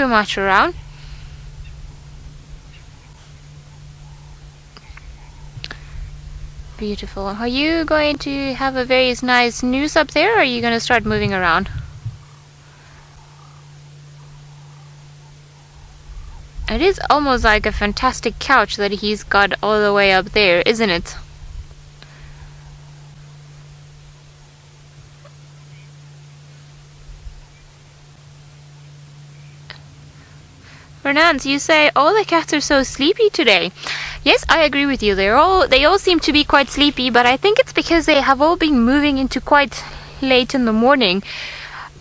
too much around. Beautiful. Are you going to have a very nice noose up there, or are you going to start moving around? It is almost like a fantastic couch that he's got all the way up there, isn't it? Fernand, you say all the cats are so sleepy today. Yes, I agree with you. They all seem to be quite sleepy, but I think it's because they have all been moving into quite late in the morning.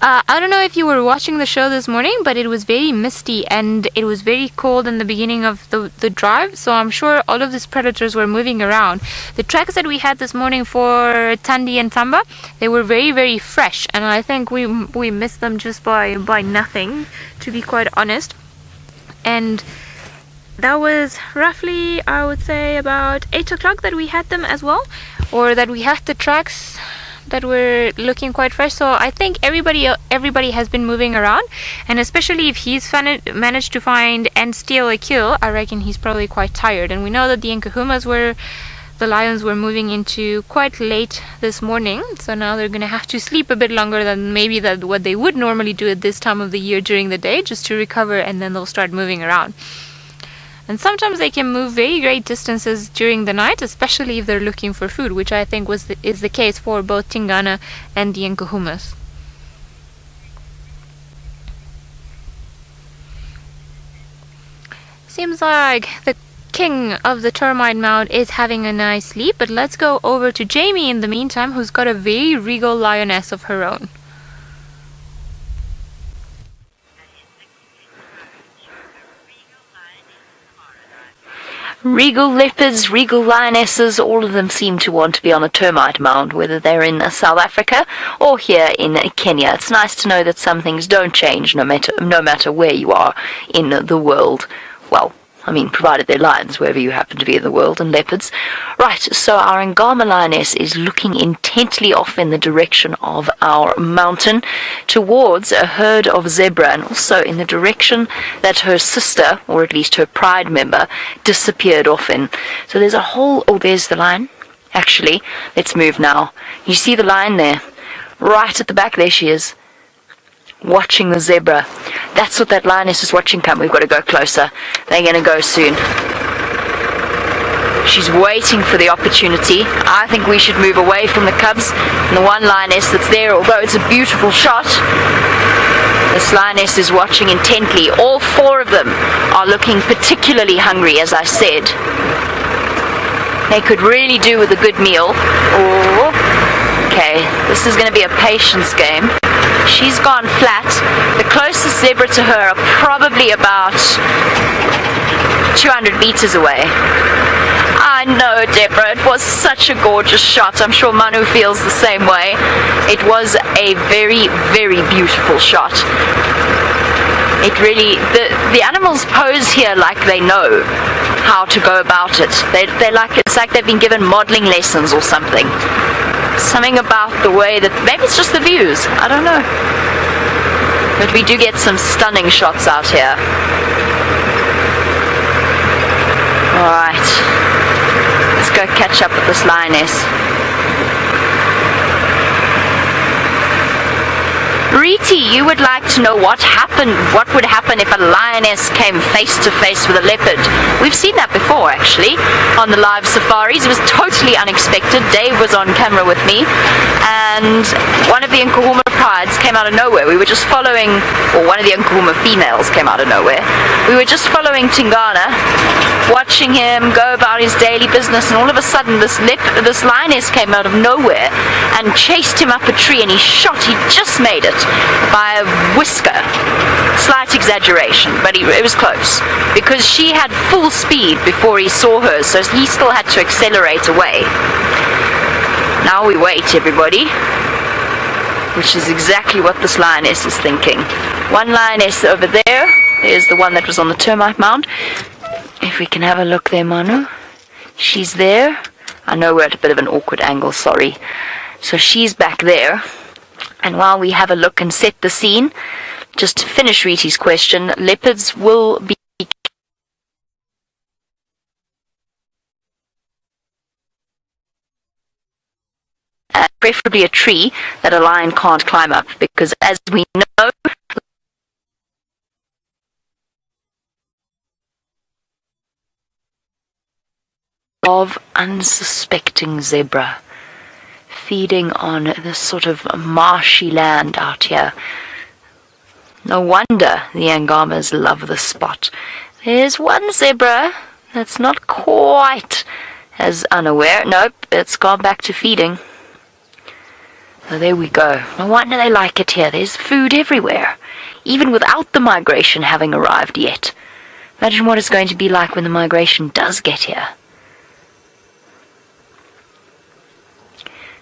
I don't know if you were watching the show this morning, but it was very misty and it was very cold in the beginning of the drive, so I'm sure all of these predators were moving around. The tracks that we had this morning for Tandi and Tamba, they were very, very fresh, and I think we missed them just by nothing, to be quite honest. And that was roughly, I would say, about 8 o'clock that we had them as well, or that we had the tracks that were looking quite fresh. So I think everybody has been moving around, and especially if he's managed to find and steal a kill, I reckon he's probably quite tired. And we know that the lions were moving into quite late this morning, so now they're gonna have to sleep a bit longer than maybe what they would normally do at this time of the year during the day, just to recover, and then they'll start moving around. And sometimes they can move very great distances during the night, especially if they're looking for food, which I think is the case for both Tingana and the Nkuhumas. Seems like the king of the termite mound is having a nice sleep, but let's go over to Jamie in the meantime, who's got a very regal lioness of her own. Regal leopards, regal lionesses, all of them seem to want to be on a termite mound, whether they're in South Africa or here in Kenya. It's nice to know that some things don't change no matter where you are in the world. Well, I mean, provided they're lions, wherever you happen to be in the world, and leopards. Right, so our Angama lioness is looking intently off in the direction of our mountain, towards a herd of zebra, and also in the direction that her sister, or at least her pride member, disappeared off in. So there's a whole... Oh, there's the lion. Actually, let's move now. You see the lion there? Right at the back, there she is, watching the zebra. That's what that lioness is watching. Come, we've got to go closer. They're going to go soon. She's waiting for the opportunity. I think we should move away from the cubs. And the one lioness that's there, although it's a beautiful shot, this lioness is watching intently. All four of them are looking particularly hungry, as I said. They could really do with a good meal. Oh, okay, this is going to be a patience game. She's gone flat. The closest zebra to her are probably about 200 meters away. I know, Deborah, it was such a gorgeous shot. I'm sure Manu feels the same way. It was a very, very beautiful shot. It really, the animals pose here like they know how to go about it. It's like they've been given modeling lessons or something. Something about the way that, maybe it's just the views, I don't know. But we do get some stunning shots out here. Alright, let's go catch up with this lioness. Riti, you would like to know what would happen if a lioness came face to face with a leopard. We've seen that before, actually, on the live safaris. It was totally unexpected. Dave was on camera with me, and one of the Nkuhuma prides came out of nowhere. We were just following, or one of the Nkuhuma females came out of nowhere. We were just following Tingana, watching him go about his daily business, and all of a sudden this lioness came out of nowhere and chased him up a tree, and he just made it by a whisker. Slight exaggeration, but it was close, because she had full speed before he saw her, so he still had to accelerate away. Now we wait, everybody, which is exactly what this lioness is thinking. One lioness over there. There's the one that was on the termite mound. If we can have a look there, Manu. She's there. I know we're at a bit of an awkward angle, sorry. So she's back there. And while we have a look and set the scene, just to finish Riti's question, leopards will be preferably a tree that a lion can't climb up, because as we know, of unsuspecting zebra feeding on this sort of marshy land out here. No wonder the Angamas love this spot. There's one zebra that's not quite as unaware. Nope, it's gone back to feeding. So there we go. No wonder they like it here. There's food everywhere, even without the migration having arrived yet. Imagine what it's going to be like when the migration does get here.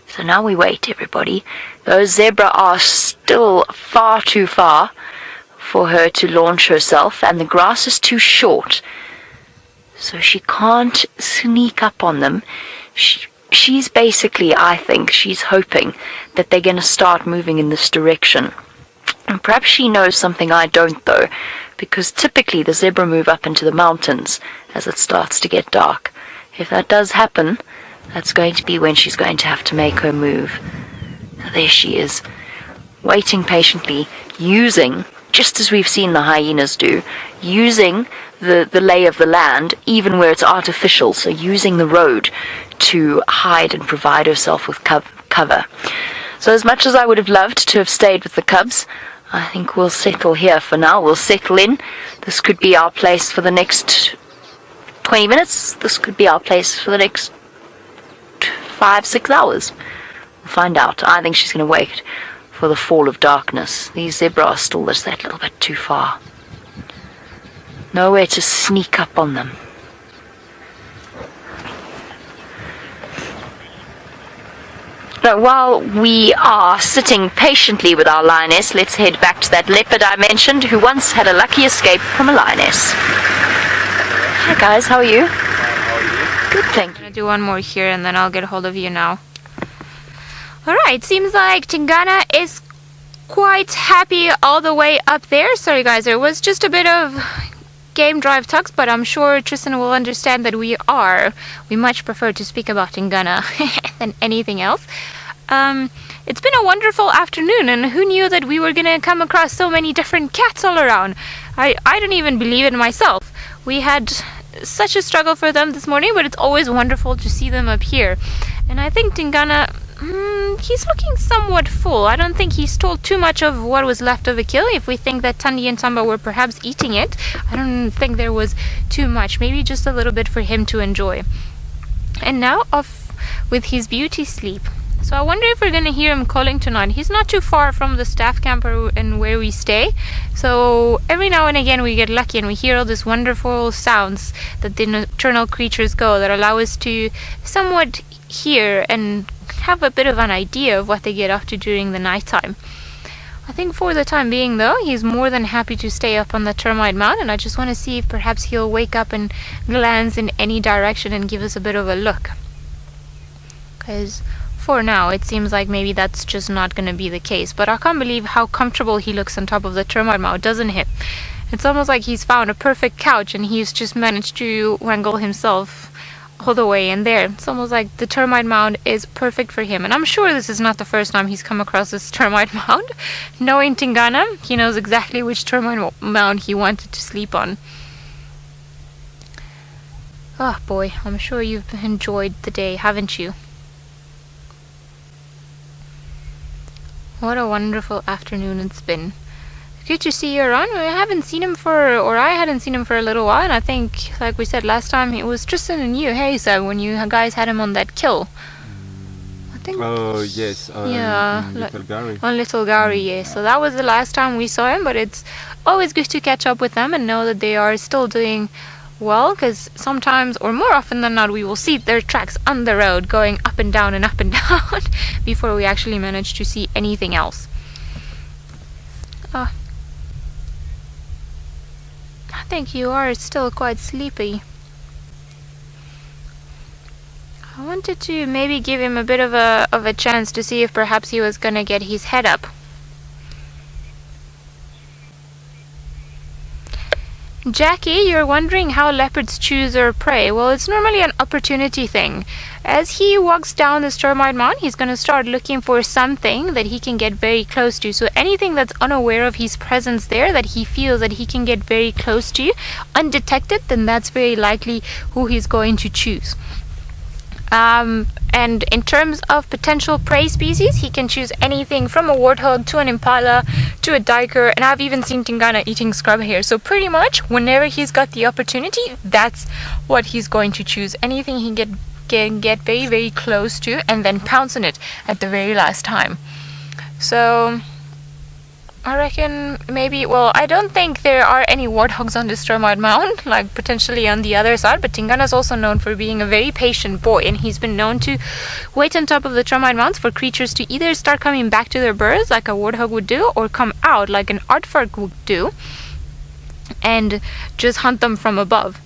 So now we wait, everybody. Those zebra are still far too far for her to launch herself, and the grass is too short, so she can't sneak up on them. She's basically, I think, she's hoping that they're going to start moving in this direction. And perhaps she knows something I don't, though, because typically the zebra move up into the mountains as it starts to get dark. If that does happen, that's going to be when she's going to have to make her move. So there she is, waiting patiently, using, just as we've seen the hyenas do, using the lay of the land, even where it's artificial, so using the road to hide and provide herself with cover. So as much as I would have loved to have stayed with the cubs, I think we'll settle here for now. We'll settle in. This could be our place for the next 20 minutes. This could be our place for the next 5-6 hours. We'll find out. I think she's going to wait for the fall of darkness. These zebra are still just that little bit too far. Nowhere to sneak up on them. But while we are sitting patiently with our lioness, let's head back to that leopard I mentioned, who once had a lucky escape from a lioness. Hi guys, how are you? Good, thank you. I'm gonna do one more here and then I'll get a hold of you now. Alright, seems like Tingana is quite happy all the way up there. Sorry guys, there was just a bit of game drive tugs, but I'm sure Tristan will understand that we much prefer to speak about Tingana than anything else. It's been a wonderful afternoon, and who knew that we were gonna come across so many different cats all around. I don't even believe it myself. We had such a struggle for them this morning, but it's always wonderful to see them up here. And I think Tingana, he's looking somewhat full. I don't think he stole too much of what was left of a kill. If we think that Tandi and Tamba were perhaps eating it, I don't think there was too much. Maybe just a little bit for him to enjoy. And now off with his beauty sleep. So I wonder if we're going to hear him calling tonight. He's not too far from the staff camper and where we stay. So every now and again we get lucky and we hear all these wonderful sounds that the nocturnal creatures go that allow us to somewhat hear and have a bit of an idea of what they get up to during the nighttime. I think for the time being though, he's more than happy to stay up on the termite mound, and I just want to see if perhaps he'll wake up and glance in any direction and give us a bit of a look. Because for now it seems like maybe that's just not going to be the case, but I can't believe how comfortable he looks on top of the termite mound, doesn't he? It's almost like he's found a perfect couch and he's just managed to wangle himself all the way in there. It's almost like the termite mound is perfect for him, and I'm sure this is not the first time he's come across this termite mound. Knowing Tingana, he knows exactly which termite mound he wanted to sleep on. Oh boy, I'm sure you've enjoyed the day, haven't you? What a wonderful afternoon it's been. Good to see you around. I hadn't seen him for a little while, and I think, like we said last time, it was Tristan and you, hey, so when you guys had him on that kill. I think. Oh yes, yeah, Little Gary. on Little Gary, yeah. So that was the last time we saw him, but it's always good to catch up with them and know that they are still doing well, because sometimes, or more often than not, we will see their tracks on the road going up and down before we actually manage to see anything else. I think you are still quite sleepy. I wanted to maybe give him a bit of a chance to see if perhaps he was gonna get his head up. Jackie, you're wondering how leopards choose their prey. Well, it's normally an opportunity thing. As he walks down this termite mound, he's going to start looking for something that he can get very close to. So anything that's unaware of his presence there, that he feels that he can get very close to, undetected, then that's very likely who he's going to choose. And in terms of potential prey species, he can choose anything from a warthog to an impala to a duiker, and I've even seen Tingana eating scrub hare. So pretty much whenever he's got the opportunity, that's what he's going to choose. Anything he can get very, very close to and then pounce on it at the very last time. So I reckon maybe, well, I don't think there are any warthogs on this termite mound, like potentially on the other side, but Tingana's also known for being a very patient boy, and he's been known to wait on top of the termite mounds for creatures to either start coming back to their burrows like a warthog would do, or come out like an aardvark would do, and just hunt them from above.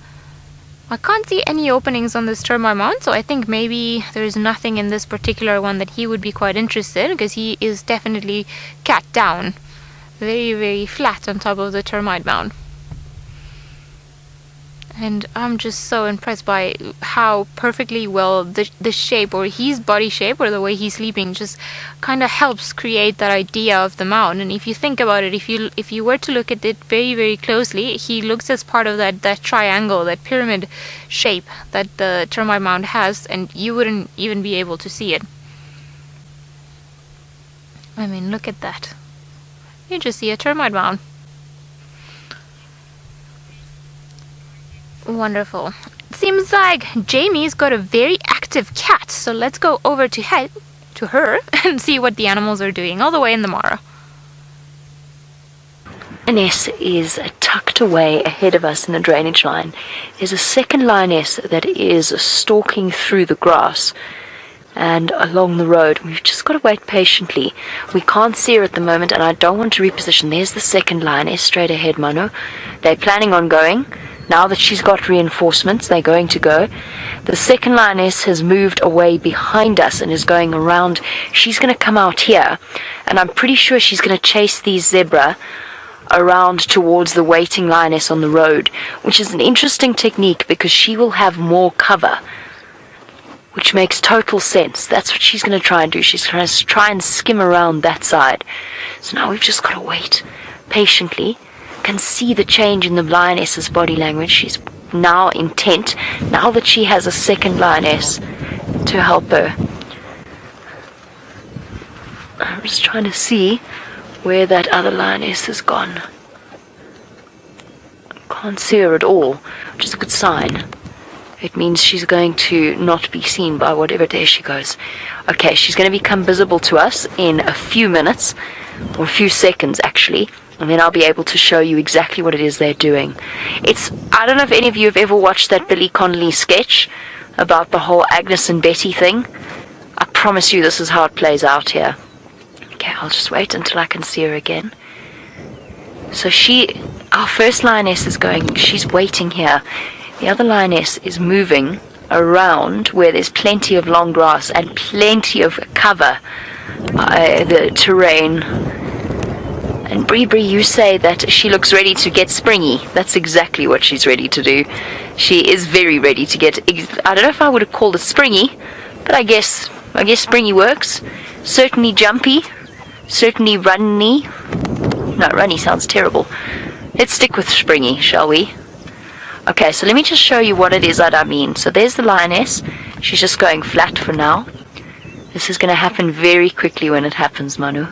I can't see any openings on this termite mound, so I think maybe there's nothing in this particular one that he would be quite interested, because he is definitely cat down. Very, very flat on top of the termite mound. And I'm just so impressed by how perfectly well the shape, or his body shape, or the way he's sleeping, just kind of helps create that idea of the mound. And if you think about it, if you were to look at it very, very closely, he looks as part of that triangle, that pyramid shape that the termite mound has, and you wouldn't even be able to see it. I mean, look at that. You just see a termite mound. Wonderful. Seems like Jamie's got a very active cat, so let's go over to her and see what the animals are doing all the way in the Mara. Lioness is tucked away ahead of us in the drainage line. There's a second lioness that is stalking through the grass and along the road. We've just got to wait patiently. We can't see her at the moment, and I don't want to reposition. There's the second lioness straight ahead, Manu. They're planning on going. Now that she's got reinforcements, they're going to go. The second lioness has moved away behind us and is going around. She's going to come out here, and I'm pretty sure she's going to chase these zebra around towards the waiting lioness on the road, which is an interesting technique because she will have more cover, which makes total sense. That's what she's going to try and do. She's going to try and skim around that side. So now we've just got to wait patiently. Can see the change in the lioness's body language. She's now intent, now that she has a second lioness to help her. I'm just trying to see where that other lioness has gone. Can't see her at all, which is a good sign. It means she's going to not be seen by whatever day she goes. Okay, she's going to become visible to us in a few minutes, or a few seconds actually, and then I'll be able to show you exactly what it is they're doing. I don't know if any of you have ever watched that Billy Connolly sketch about the whole Agnes and Betty thing. I promise you this is how it plays out here. Okay, I'll just wait until I can see her again. So our first lioness is going, she's waiting here. The other lioness is moving around where there's plenty of long grass and plenty of cover, the terrain. And Bree, you say that she looks ready to get springy. That's exactly what she's ready to do. She is very ready to get, I don't know if I would have called it springy, but I guess springy works. Certainly jumpy, certainly runny. No, runny sounds terrible. Let's stick with springy, shall we? Okay, so let me just show you what it is that I mean. So there's the lioness. She's just going flat for now. This is going to happen very quickly when it happens, Manu.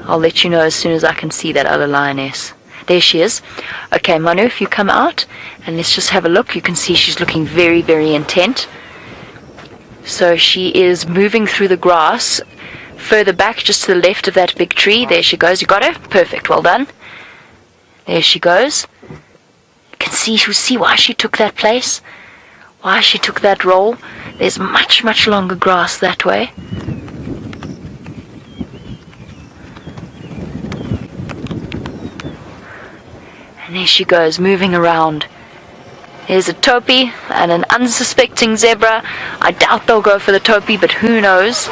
I'll let you know as soon as I can see that other lioness. There she is. Okay, Manu, if you come out, and let's just have a look. You can see she's looking very, very intent. So she is moving through the grass, further back, just to the left of that big tree. There she goes. You got her? Perfect. Well done. There she goes. You see why she took that place? Why she took that role? There's much, much longer grass that way. And there she goes, moving around. There's a topi and an unsuspecting zebra. I doubt they'll go for the topi, but who knows?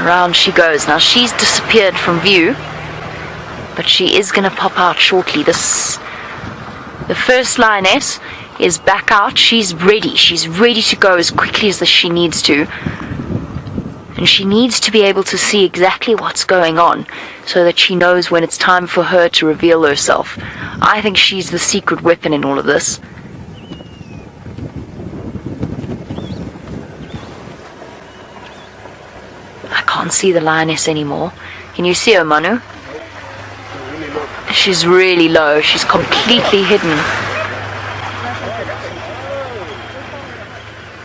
Around she goes. Now she's disappeared from view, but she is going to pop out shortly. The first lioness is back out. She's ready. She's ready to go as quickly as she needs to. And she needs to be able to see exactly what's going on so that she knows when it's time for her to reveal herself. I think she's the secret weapon in all of this. I can't see the lioness anymore. Can you see her, Manu? She's really low. She's completely hidden.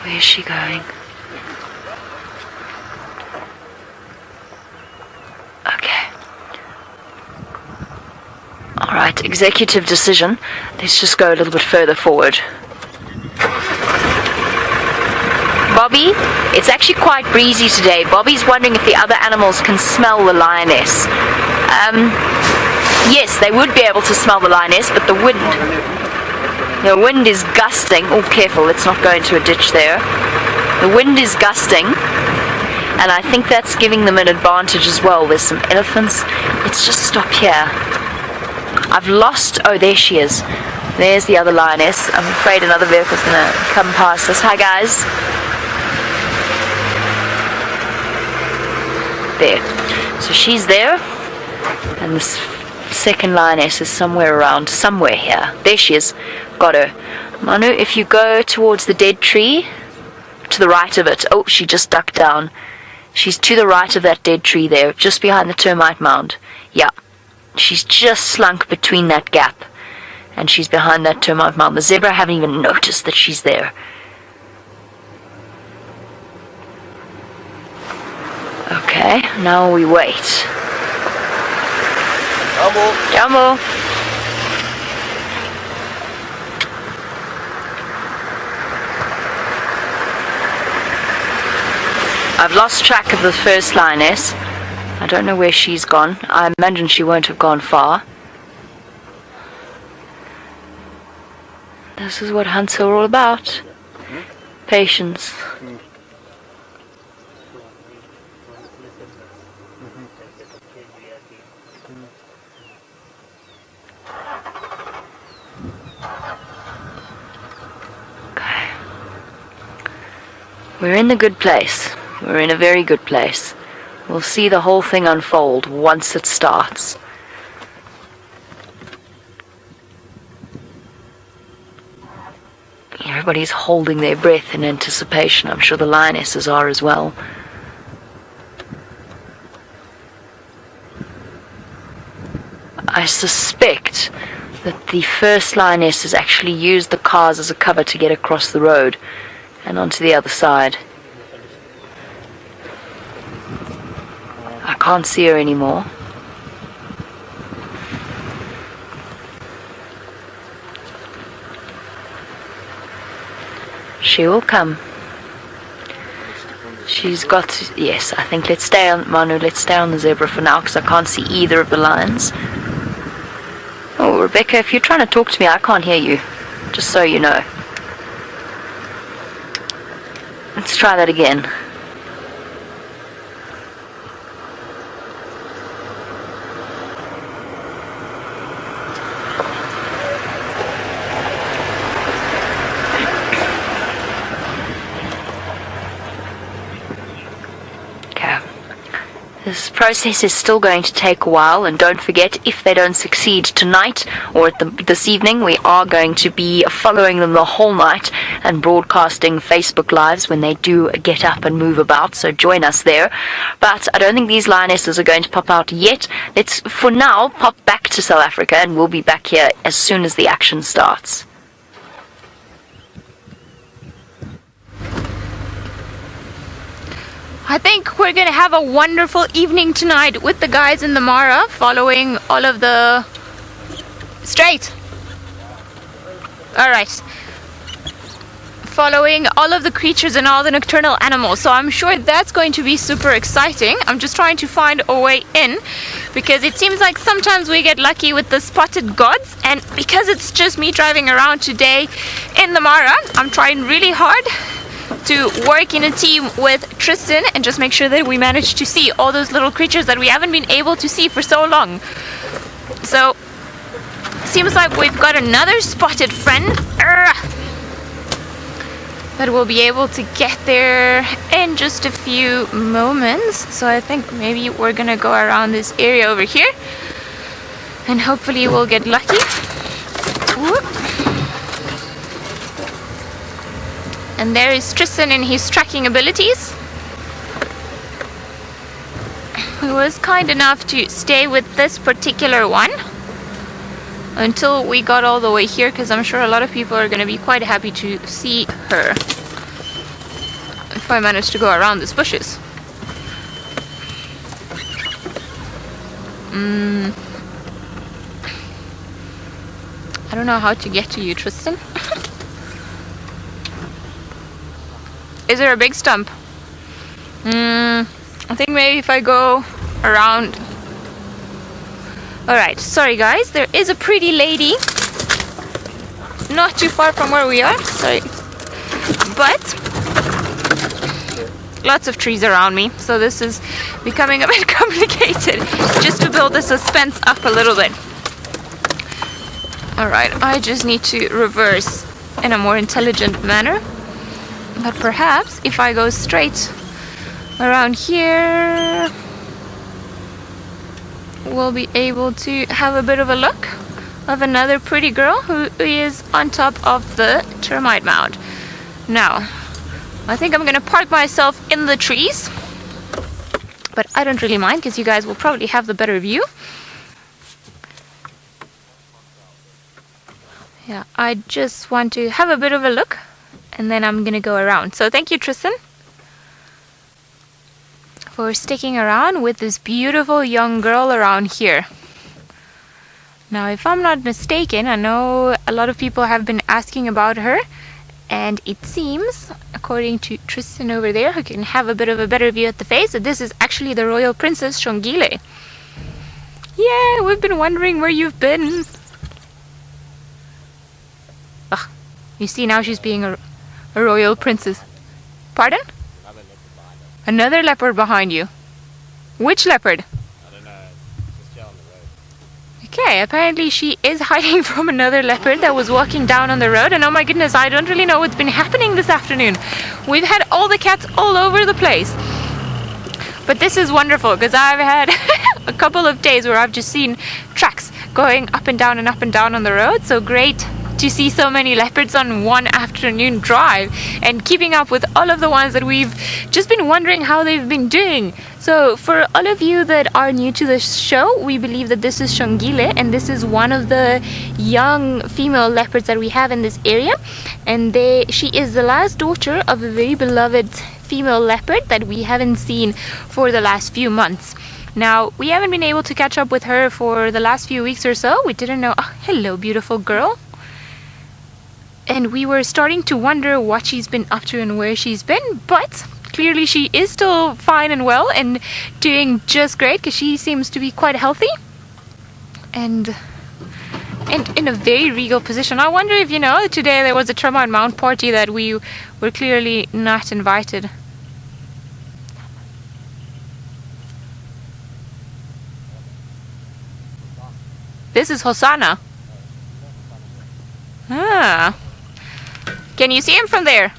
Where is she going? Okay. Alright, executive decision. Let's just go a little bit further forward. Bobby, it's actually quite breezy today. Bobby's wondering if the other animals can smell the lioness. Yes, they would be able to smell the lioness, but the wind is gusting. Oh, careful, let's not go into a ditch there. The wind is gusting, and I think that's giving them an advantage as well. There's some elephants. Let's just stop here. I've lost... Oh, there she is. There's the other lioness. I'm afraid another vehicle's going to come past us. Hi, guys. There. So she's there, and this second lioness is somewhere here. There she is. Got her. Manu, if you go towards the dead tree, to the right of it. Oh, she just ducked down. She's to the right of that dead tree there, just behind the termite mound. Yeah. She's just slunk between that gap, and she's behind that termite mound. The zebra haven't even noticed that she's there. Okay, now we wait. Jumbo. I've lost track of the first lioness. I don't know where she's gone. I imagine she won't have gone far. This is what hunts are all about. Patience. We're in the good place. We're in a very good place. We'll see the whole thing unfold once it starts. Everybody's holding their breath in anticipation. I'm sure the lionesses are as well. I suspect that the first lioness has actually used the cars as a cover to get across the road and onto the other side. I can't see her anymore. She will come. She's got... Yes, I think let's stay on... Manu, let's stay on the zebra for now, because I can't see either of the lions. Oh, Rebecca, if you're trying to talk to me, I can't hear you. Just so you know. Let's try that again. This process is still going to take a while, and don't forget, if they don't succeed tonight or this evening, we are going to be following them the whole night and broadcasting Facebook Lives when they do get up and move about, so join us there. But I don't think these lionesses are going to pop out yet. Let's, for now, pop back to South Africa, and we'll be back here as soon as the action starts. I think we're going to have a wonderful evening tonight with the guys in the Mara, following all of the... Straight! Alright. Following all of the creatures and all the nocturnal animals. So I'm sure that's going to be super exciting. I'm just trying to find a way in, because it seems like sometimes we get lucky with the spotted gods, and because it's just me driving around today in the Mara, I'm trying really hard to work in a team with Tristan and just make sure that we manage to see all those little creatures that we haven't been able to see for so long. So, seems like we've got another spotted friend that we'll be able to get there in just a few moments. So I think maybe we're gonna go around this area over here and hopefully we'll get lucky. Whoop. And there is Tristan in his tracking abilities, who was kind enough to stay with this particular one until we got all the way here, because I'm sure a lot of people are going to be quite happy to see her if I manage to go around these bushes. I don't know how to get to you, Tristan. Is there a big stump? I think maybe if I go around. Alright, sorry guys, there is a pretty lady not too far from where we are, sorry, but lots of trees around me, so this is becoming a bit complicated, just to build the suspense up a little bit. Alright, I just need to reverse in a more intelligent manner, but perhaps if I go straight around here, we'll be able to have a bit of a look of another pretty girl who is on top of the termite mound. Now, I think I'm gonna park myself in the trees, but I don't really mind because you guys will probably have the better view. Yeah, I just want to have a bit of a look and then I'm gonna go around. So thank you, Tristan, for sticking around with this beautiful young girl around here. Now, if I'm not mistaken, I know a lot of people have been asking about her, and it seems, according to Tristan over there, who can have a bit of a better view at the face, that this is actually the royal princess Xongile. Yeah, we've been wondering where you've been. Ugh, you see, now she's being a royal princess. Pardon? Another leopard behind you. Which leopard? I don't know. It's just on the road. Okay, apparently she is hiding from another leopard that was walking down on the road. And oh my goodness, I don't really know what's been happening this afternoon. We've had all the cats all over the place. But this is wonderful because I've had a couple of days where I've just seen tracks going up and down on the road. So great to see so many leopards on one afternoon drive and keeping up with all of the ones that we've just been wondering how they've been doing. So for all of you that are new to the show, we believe that this is Xongile and this is one of the young female leopards that we have in this area, and she is the last daughter of a very beloved female leopard that we haven't seen for the last few months. Now, we haven't been able to catch up with her for the last few weeks or so. We didn't know. Oh, hello, beautiful girl. And we were starting to wonder what she's been up to and where she's been, but clearly she is still fine and well and doing just great because she seems to be quite healthy and in a very regal position. I wonder if, today there was a termite mound party that we were clearly not invited. This is Hosana. Ah. Can you see him from there?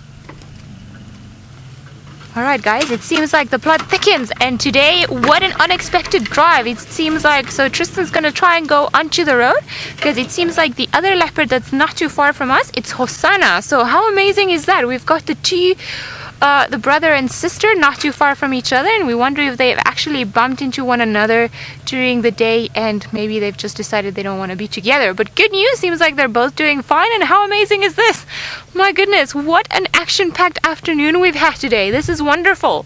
Alright guys, it seems like the plot thickens, and today, what an unexpected drive. It seems like, so Tristan's gonna try and go onto the road, because it seems like the other leopard that's not too far from us, it's Hosana. So how amazing is that? We've got the two, the brother and sister not too far from each other, and we wonder if they've actually bumped into one another during the day and maybe they've just decided they don't want to be together. But good news, seems like they're both doing fine, and how amazing is this? My goodness, what an action-packed afternoon we've had today. This is wonderful.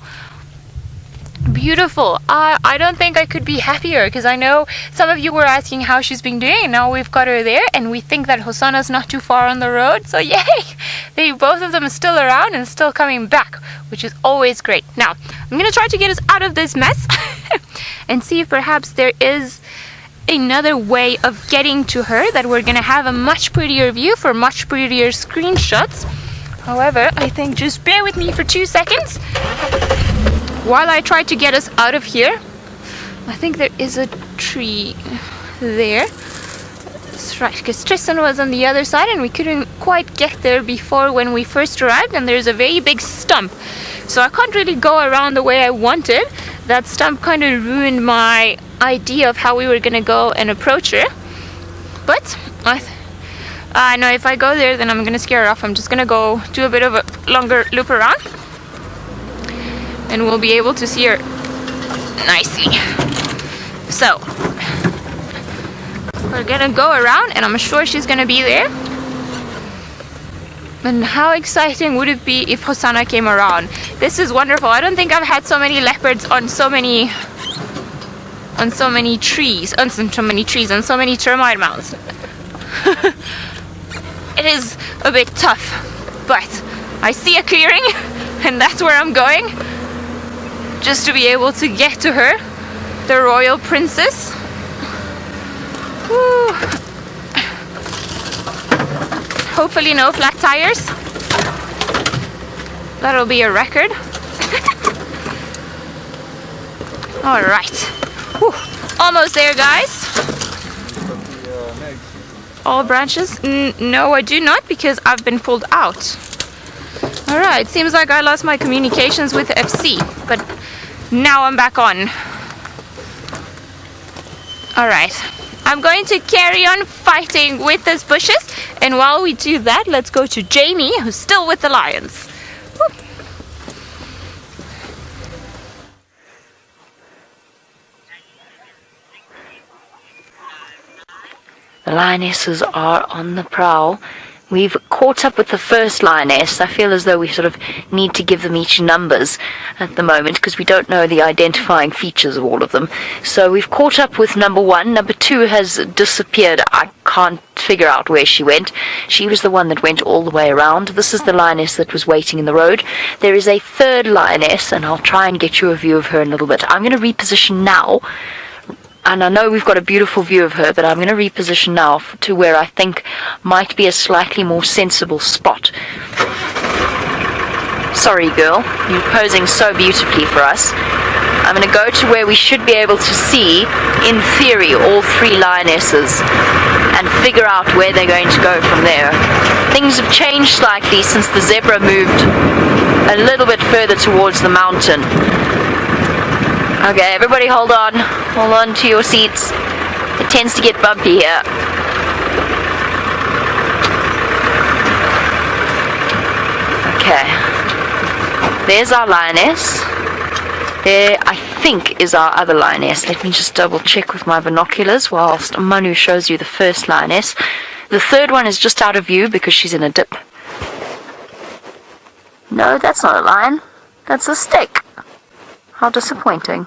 Beautiful. I don't think I could be happier, because I know some of you were asking how she's been doing. Now we've got her there, and we think that Hosana's not too far on the road. So yay! Both of them are still around and still coming back, which is always great. Now, I'm going to try to get us out of this mess and see if perhaps there is another way of getting to her that we're going to have a much prettier view for much prettier screenshots. However, I think just bear with me for 2 seconds while I try to get us out of here. I think there is a tree there. That's right, because Tristan was on the other side and we couldn't quite get there before when we first arrived, and there's a very big stump. So I can't really go around the way I wanted. That stump kind of ruined my idea of how we were going to go and approach her. But I know if I go there, then I'm going to scare her off. I'm just going to go do a bit of a longer loop around, and we'll be able to see her nicely. So we're going to go around, and I'm sure she's going to be there. And how exciting would it be if Hosana came around? This is wonderful. I don't think I've had so many leopards on so many trees, on so many termite mounds. It is a bit tough, but I see a clearing, and that's where I'm going, just to be able to get to her, the royal princess. Woo. Hopefully no flat tires. That'll be a record. All right. Whew. Almost there, guys. All branches? No, I do not, because I've been pulled out. All right. Seems like I lost my communications with FC, but now I'm back on. All right. I'm going to carry on fighting with those bushes, and while we do that, let's go to Jamie, who's still with the lions. Woo. The lionesses are on the prowl. We've caught up with the first lioness. I feel as though we sort of need to give them each numbers at the moment because we don't know the identifying features of all of them. So we've caught up with number 1. Number 2 has disappeared. I can't figure out where she went. She was the one that went all the way around. This is the lioness that was waiting in the road. There is a third lioness, and I'll try and get you a view of her in a little bit. I'm going to reposition now. And I know we've got a beautiful view of her, but I'm going to reposition now to where I think might be a slightly more sensible spot. Sorry, girl. You're posing so beautifully for us. I'm going to go to where we should be able to see, in theory, all 3 lionesses and figure out where they're going to go from there. Things have changed slightly since the zebra moved a little bit further towards the mountain. Okay, everybody hold on. Hold on to your seats. It tends to get bumpy here. Okay. There's our lioness. There, I think, is our other lioness. Let me just double check with my binoculars whilst Manu shows you the first lioness. The third one is just out of view because she's in a dip. No, that's not a lion. That's a stick. How disappointing.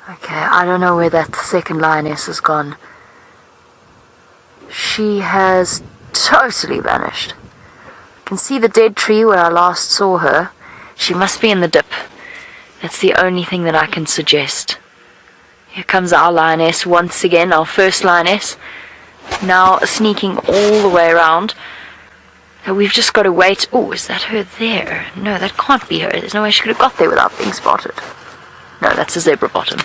Okay, I don't know where that second lioness has gone. She has totally vanished. I can see the dead tree where I last saw her. She must be in the dip. That's the only thing that I can suggest. Here comes our lioness once again, our first lioness. Now sneaking all the way around. And we've just got to wait. Oh, is that her there? No, that can't be her. There's no way she could have got there without being spotted. No, that's a zebra bottom.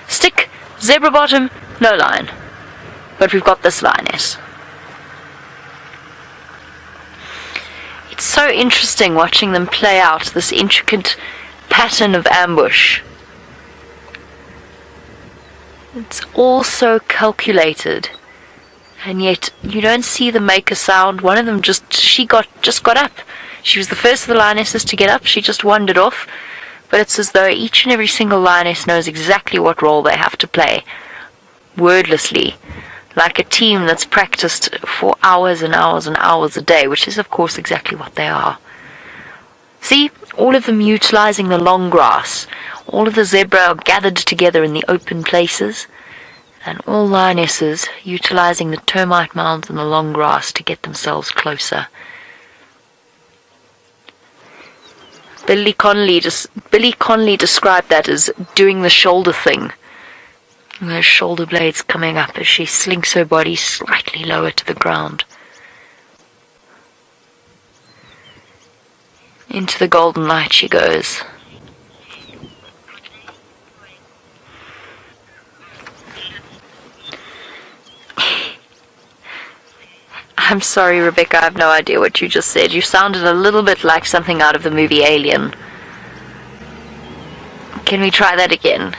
Stick, zebra bottom, no lion. But we've got this lioness. It's so interesting watching them play out this intricate pattern of ambush. It's all so calculated, and yet you don't see them make a sound. One of them just got up. She was the first of the lionesses to get up. She just wandered off, but it's as though each and every single lioness knows exactly what role they have to play, wordlessly, like a team that's practiced for hours and hours and hours a day, which is of course exactly what they are. See, all of them utilizing the long grass. All of the zebra are gathered together in the open places, and all lionesses utilizing the termite mounds and the long grass to get themselves closer. Billy Connolly described that as doing the shoulder thing. Those shoulder blades coming up as she slinks her body slightly lower to the ground. Into the golden light she goes. I'm sorry, Rebecca, I have no idea what you just said. You sounded a little bit like something out of the movie Alien. Can we try that again?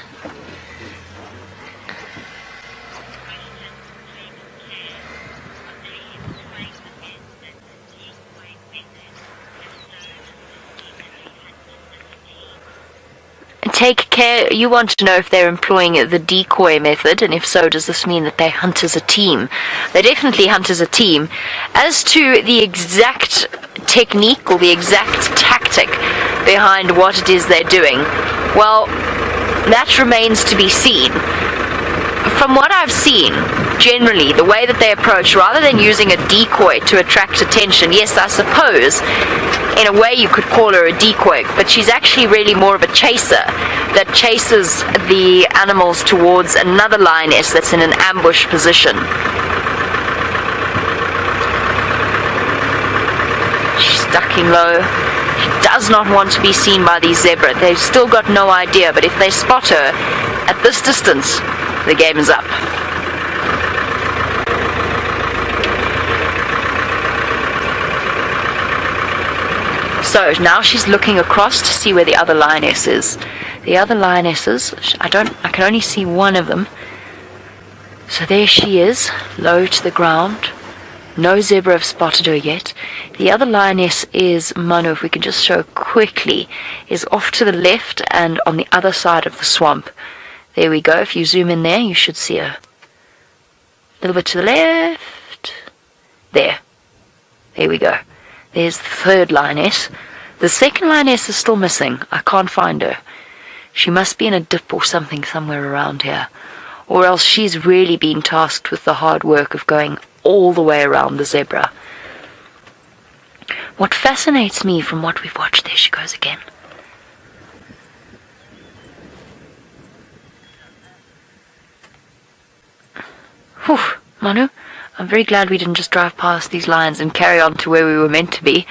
Take care. You want to know if they're employing the decoy method, and if so, does this mean that they hunt as a team? They definitely hunt as a team. As to the exact technique or the exact tactic behind what it is they're doing, well, that remains to be seen. From what I've seen, generally, the way that they approach, rather than using a decoy to attract attention, yes, I suppose, in a way you could call her a decoy, but she's actually really more of a chaser that chases the animals towards another lioness that's in an ambush position. She's ducking low. She does not want to be seen by these zebra. They've still got no idea, but if they spot her at this distance, the game is up. So now she's looking across to see where the other lioness is. The other lionesses, I can only see one of them. So there she is, low to the ground. No zebra have spotted her yet. The other lioness is Manu, if we can just show quickly, is off to the left and on the other side of the swamp. There we go. If you zoom in there, you should see her. A little bit to the left. There. There we go. There's the third lioness. The second lioness is still missing. I can't find her. She must be in a dip or something somewhere around here. Or else she's really been tasked with the hard work of going all the way around the zebra. What fascinates me from what we've watched, there she goes again. Whew, Manu, I'm very glad we didn't just drive past these lions and carry on to where we were meant to be.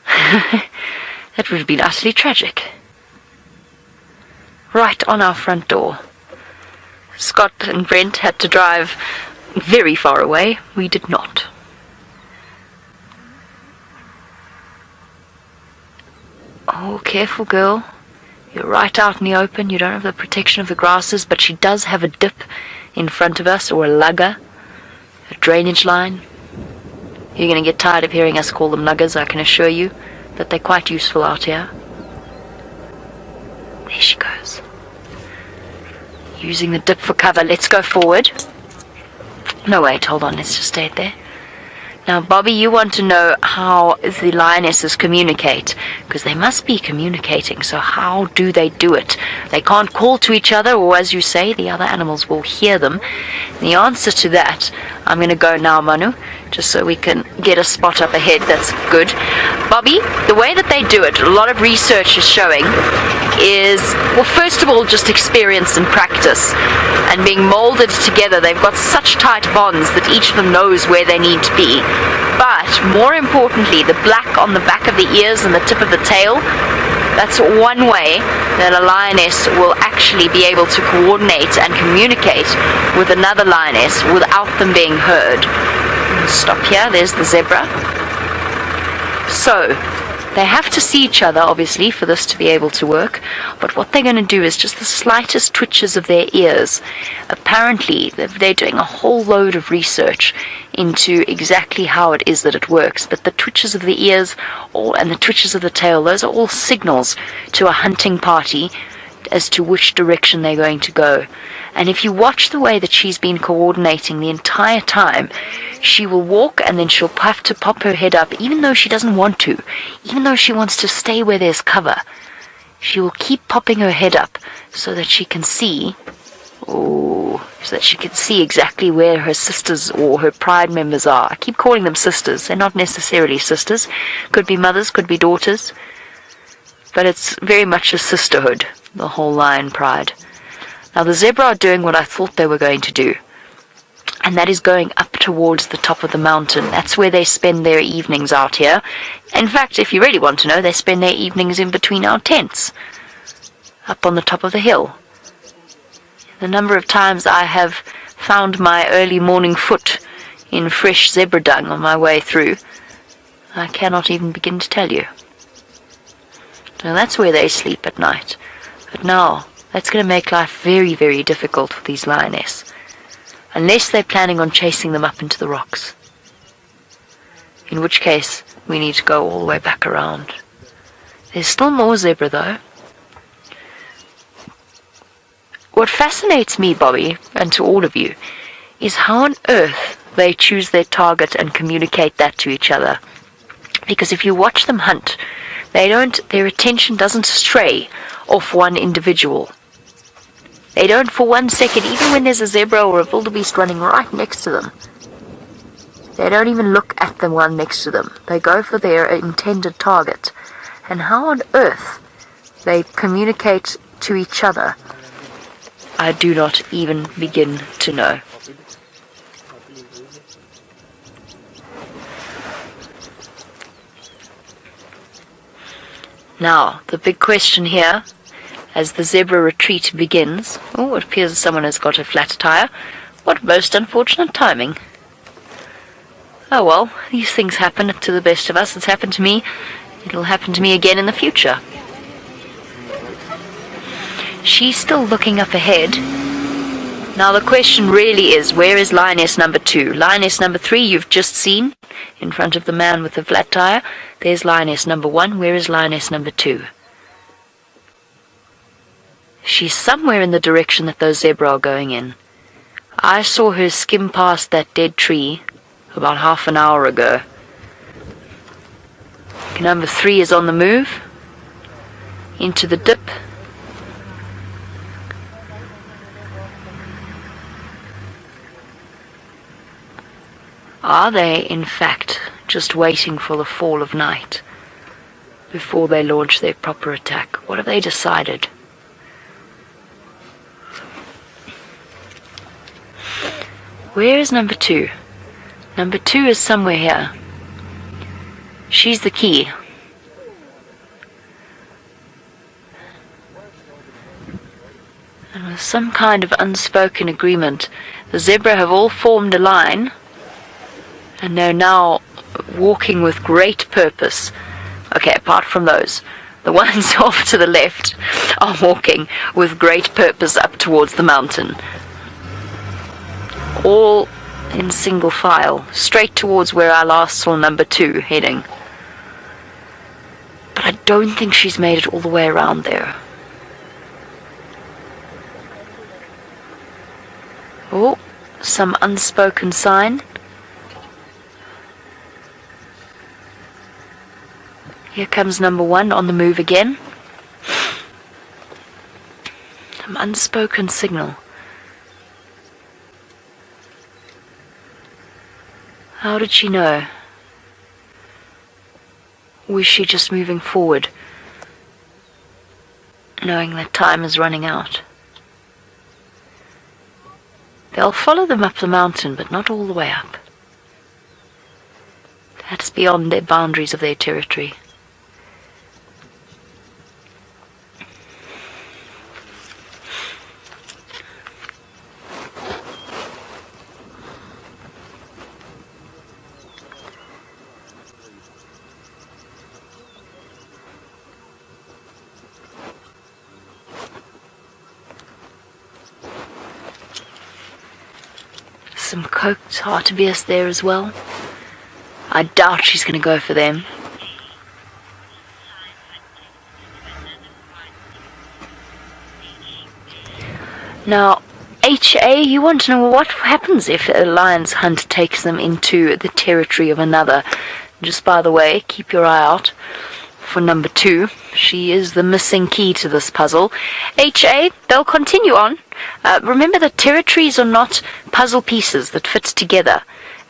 That would have been utterly tragic. Right on our front door. Scott and Brent had to drive very far away. We did not. Oh, careful, girl. You're right out in the open. You don't have the protection of the grasses, but she does have a dip in front of us, or a lugger, a drainage line. You're going to get tired of hearing us call them luggers, I can assure you, but they're quite useful out here. There she goes. Using the dip for cover. Let's go forward. No, wait, hold on, let's just stay there. Now, Bobby, you want to know how the lionesses communicate, because they must be communicating, so how do they do it? They can't call to each other, or as you say, the other animals will hear them. The answer to that, I'm going to go now, Manu, just so we can get a spot up ahead. That's good. Bobby, the way that they do it, a lot of research is showing, is, well, first of all, just experience and practice, and being molded together. They've got such tight bonds that each of them knows where they need to be. But more importantly, the black on the back of the ears and the tip of the tail, that's one way that a lioness will actually be able to coordinate and communicate with another lioness without them being heard. Stop here, there's the zebra. So, they have to see each other, obviously, for this to be able to work, but what they're going to do is just the slightest twitches of their ears. Apparently, they're doing a whole load of research into exactly how it is that it works, but the twitches of the ears and the twitches of the tail, those are all signals to a hunting party as to which direction they're going to go. And if you watch the way that she's been coordinating the entire time, she will walk and then she'll have to pop her head up, even though she doesn't want to, even though she wants to stay where there's cover. She will keep popping her head up so that she can see, so that she can see exactly where her sisters or her pride members are. I keep calling them sisters. They're not necessarily sisters. Could be mothers, could be daughters. but it's very much a sisterhood, the whole lion pride. Now the zebra are doing what I thought they were going to do, and that is going up towards the top of the mountain. That's where they spend their evenings out here. In fact, if you really want to know, they spend their evenings in between our tents, up on the top of the hill. The number of times I have found my early morning foot in fresh zebra dung on my way through, I cannot even begin to tell you. So that's where they sleep at night. But now, that's going to make life very, very difficult for these lioness. Unless they're planning on chasing them up into the rocks. In which case, we need to go all the way back around. There's still more zebra, though. What fascinates me, Bobby, and to all of you, is how on earth they choose their target and communicate that to each other. Because if you watch them hunt, their attention doesn't stray off one individual. They don't for 1 second, even when there's a zebra or a wildebeest running right next to them. They don't even look at the one next to them. They go for their intended target. And how on earth they communicate to each other, I do not even begin to know. Now, the big question here, as the zebra retreat begins, oh, it appears someone has got a flat tire. What most unfortunate timing. Oh well, these things happen to the best of us. It's happened to me. It'll happen to me again in the future. She's still looking up ahead. Now the question really is, where is lioness number 2? Lioness number 3 you've just seen in front of the man with the flat tire. There's lioness number 1. Where is lioness number 2? She's somewhere in the direction that those zebra are going in. I saw her skim past that dead tree about half an hour ago. Number 3 is on the move. Into the dip. Are they, in fact, just waiting for the fall of night before they launch their proper attack? What have they decided? Where is number 2? Number 2 is somewhere here. She's the key. And with some kind of unspoken agreement, the zebra have all formed a line, and they're now walking with great purpose. Okay, apart from those, the ones off to the left are walking with great purpose up towards the mountain. All in single file, straight towards where I last saw number 2 heading. But I don't think she's made it all the way around there. Oh, some unspoken sign. Here comes number 1 on the move again. Some unspoken signal. How did she know? Was she just moving forward, knowing that time is running out? They'll follow them up the mountain, but not all the way up. That's beyond the boundaries of their territory. Some coaxed hartebeest there as well. I doubt she's going to go for them. Now, HA, you want to know what happens if a lion's hunt takes them into the territory of another. Just by the way, keep your eye out for number 2. She is the missing key to this puzzle. HA, they'll continue on. Remember that territories are not puzzle pieces that fit together.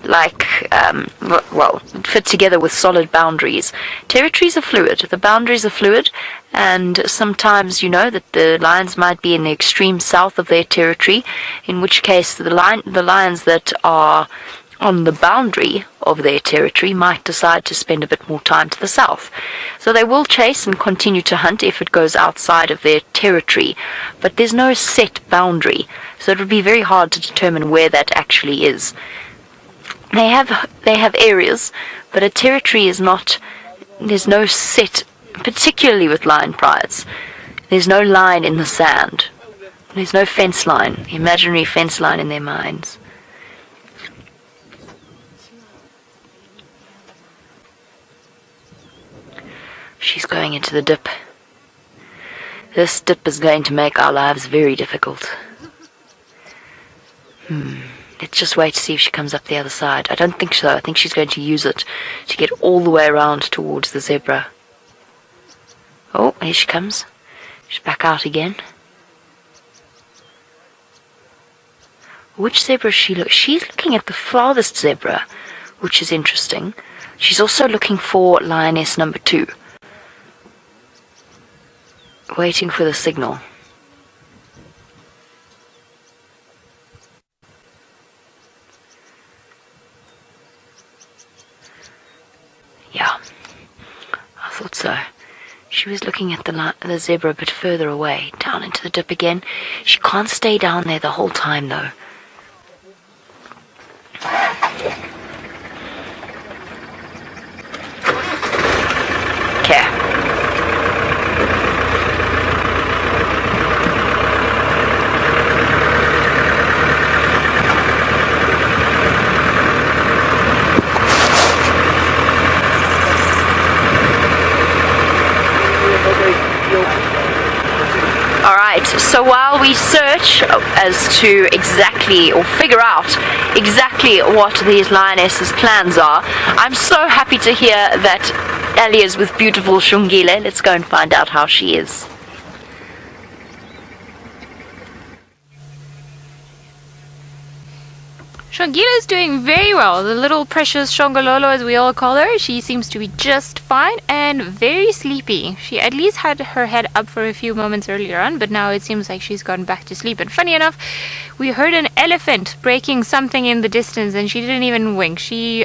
well, fit together with solid boundaries. Territories are fluid. The boundaries are fluid, and sometimes you know that the lions might be in the extreme south of their territory, in which case the lions that are on the boundary of their territory might decide to spend a bit more time to the south. So they will chase and continue to hunt if it goes outside of their territory, but there's no set boundary, so it would be very hard to determine where that actually is. They have areas, but a territory is not, there's no set, particularly with lion prides. There's no line in the sand. There's no fence line, imaginary fence line in their minds. She's going into the dip. This dip is going to make our lives very difficult. Let's just wait to see if she comes up the other side. I don't think so. I think she's going to use it to get all the way around towards the zebra. Oh, here she comes. She's back out again. Which zebra is she look? She's looking at the farthest zebra, which is interesting. She's also looking for lioness number 2. Waiting for the signal. Yeah, I thought so. She was looking at the zebra a bit further away, down into the dip again. She can't stay down there the whole time though. Okay. So while we search as to exactly, or figure out exactly what these lionesses' plans are, I'm so happy to hear that Ellie is with beautiful Xongile. Let's go and find out how she is. Xongile is doing very well. The little precious Xongololo, as we all call her, she seems to be just fine and very sleepy. She at least had her head up for a few moments earlier on, but now it seems like she's gone back to sleep. And funny enough, we heard an elephant breaking something in the distance, and she didn't even wink.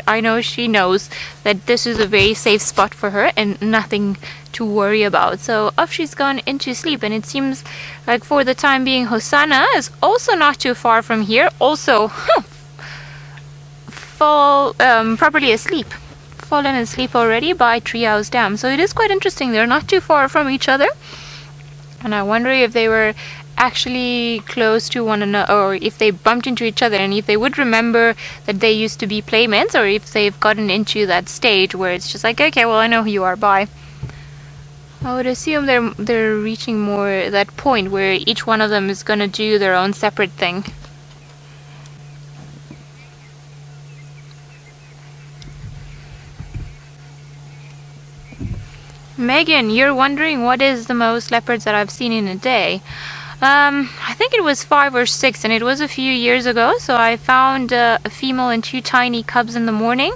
I know she knows that this is a very safe spot for her and nothing to worry about. So off she's gone into sleep, and it seems like for the time being Hosana is also not too far from here. Also, properly asleep. Fallen asleep already by Treehouse Dam. So it is quite interesting. They're not too far from each other. And I wonder if they were actually close to one another, or if they bumped into each other, and if they would remember that they used to be playmates, or if they've gotten into that stage where it's just like, okay, well, I know who you are, bye. I would assume they're reaching more that point where each one of them is gonna do their own separate thing. Megan, you're wondering what is the most leopards that I've seen in a day. I think it was 5 or 6, and it was a few years ago. So I found a female and 2 tiny cubs in the morning.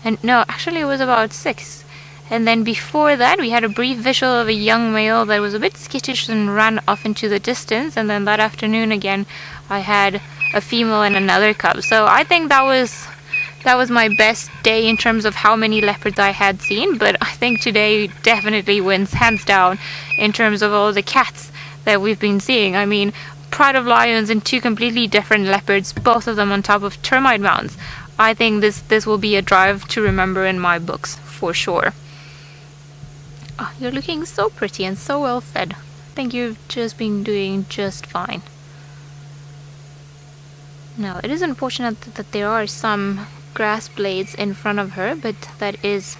And no, actually it was about 6. And then before that, we had a brief visual of a young male that was a bit skittish and ran off into the distance. And then that afternoon again, I had a female and another cub. So I think that was my best day in terms of how many leopards I had seen, but I think today definitely wins hands down in terms of all the cats that we've been seeing. I mean, pride of lions and 2 completely different leopards, both of them on top of termite mounds. I think this will be a drive to remember in my books for sure. Oh, you're looking so pretty and so well fed. I think you've just been doing just fine. Now, it is unfortunate that there are some grass blades in front of her, but that is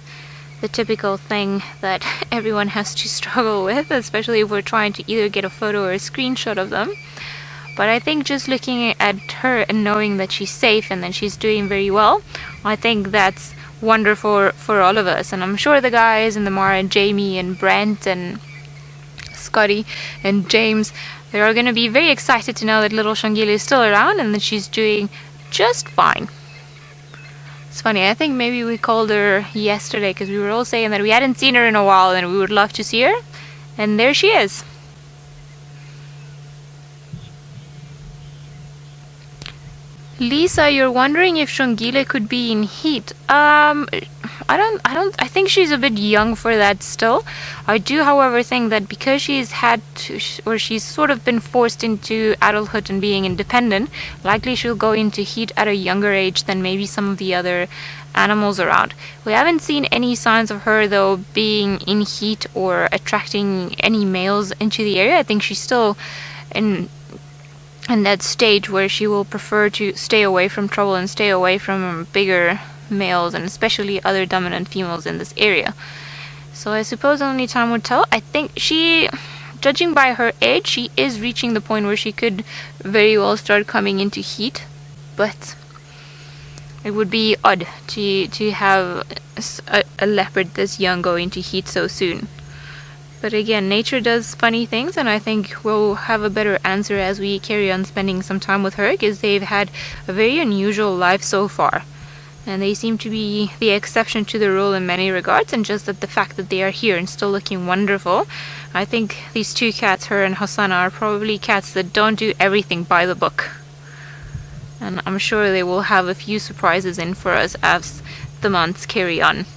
the typical thing that everyone has to struggle with, especially if we're trying to either get a photo or a screenshot of them. But I think just looking at her and knowing that she's safe and that she's doing very well, I think that's wonderful for all of us. And I'm sure the guys in the Mara, Jamie and Brent and Scotty and James, they're all going to be very excited to know that little Xongile is still around and that she's doing just fine. It's funny, I think maybe we called her yesterday because we were all saying that we hadn't seen her in a while and we would love to see her. And there she is. Lisa, you're wondering if Xongile could be in heat. I think she's a bit young for that still. I do, however, think that because she's she's sort of been forced into adulthood and being independent, likely she'll go into heat at a younger age than maybe some of the other animals around. We haven't seen any signs of her, though, being in heat or attracting any males into the area. I think she's still in that stage where she will prefer to stay away from trouble and stay away from bigger males and especially other dominant females in this area. So I suppose only time would tell. I think judging by her age, she is reaching the point where she could very well start coming into heat, but it would be odd to have a leopard this young go into heat so soon. But again, nature does funny things, and I think we'll have a better answer as we carry on spending some time with her, because they've had a very unusual life so far. And they seem to be the exception to the rule in many regards, and just that the fact that they are here and still looking wonderful. I think these two cats, her and Hosana, are probably cats that don't do everything by the book. And I'm sure they will have a few surprises in for us as the months carry on.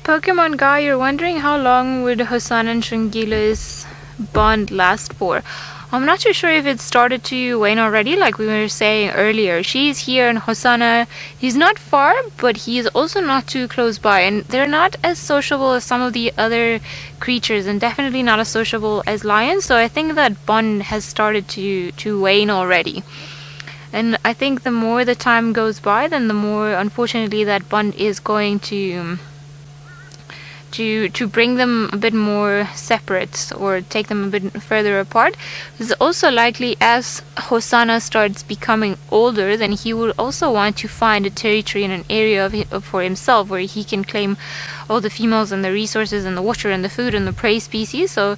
Pokemon guy, you're wondering how long would Hosana and Xongile's bond last for? I'm not too sure if it started to wane already, like we were saying earlier. She's here and Hosana, he's not far, but he's also not too close by. And they're not as sociable as some of the other creatures, and definitely not as sociable as lions. So I think that bond has started to wane already. And I think the more the time goes by, then the more, unfortunately, that bond is going to bring them a bit more separate or take them a bit further apart. It's also likely as Hosana starts becoming older, then he will also want to find a territory in an area for himself where he can claim all the females and the resources and the water and the food and the prey species. So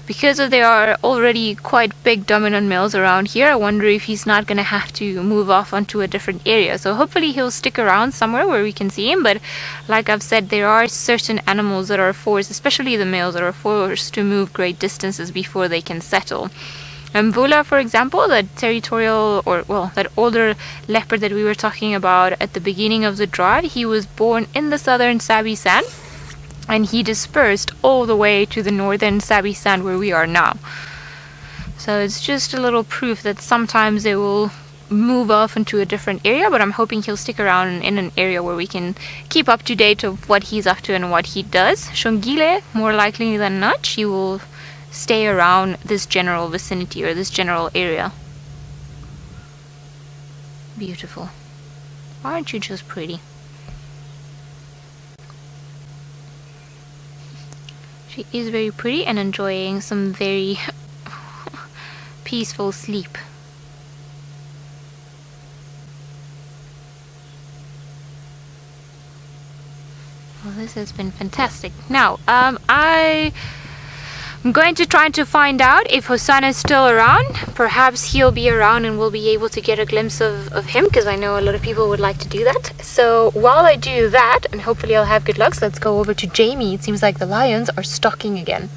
because there are already quite big dominant males around here, I wonder if he's not going to have to move off onto a different area. So hopefully he'll stick around somewhere where we can see him. But like I've said, there are certain animals that are forced, especially the males, that are forced to move great distances before they can settle. Vula, for example, that that older leopard that we were talking about at the beginning of the drought, he was born in the southern Sabi sand, and he dispersed all the way to the northern Sabi sand where we are now. So it's just a little proof that sometimes they will move off into a different area, but I'm hoping he'll stick around in an area where we can keep up to date of what he's up to and what he does. Xongile, more likely than not, she will stay around this general vicinity or this general area. Beautiful. Aren't you just pretty? She is very pretty and enjoying some very peaceful sleep. Well, this has been fantastic. Now, I'm going to try to find out if Hosana is still around. Perhaps he'll be around and we'll be able to get a glimpse of him, because I know a lot of people would like to do that. So while I do that, and hopefully I'll have good luck, so let's go over to Jamie. It seems like the lions are stalking again.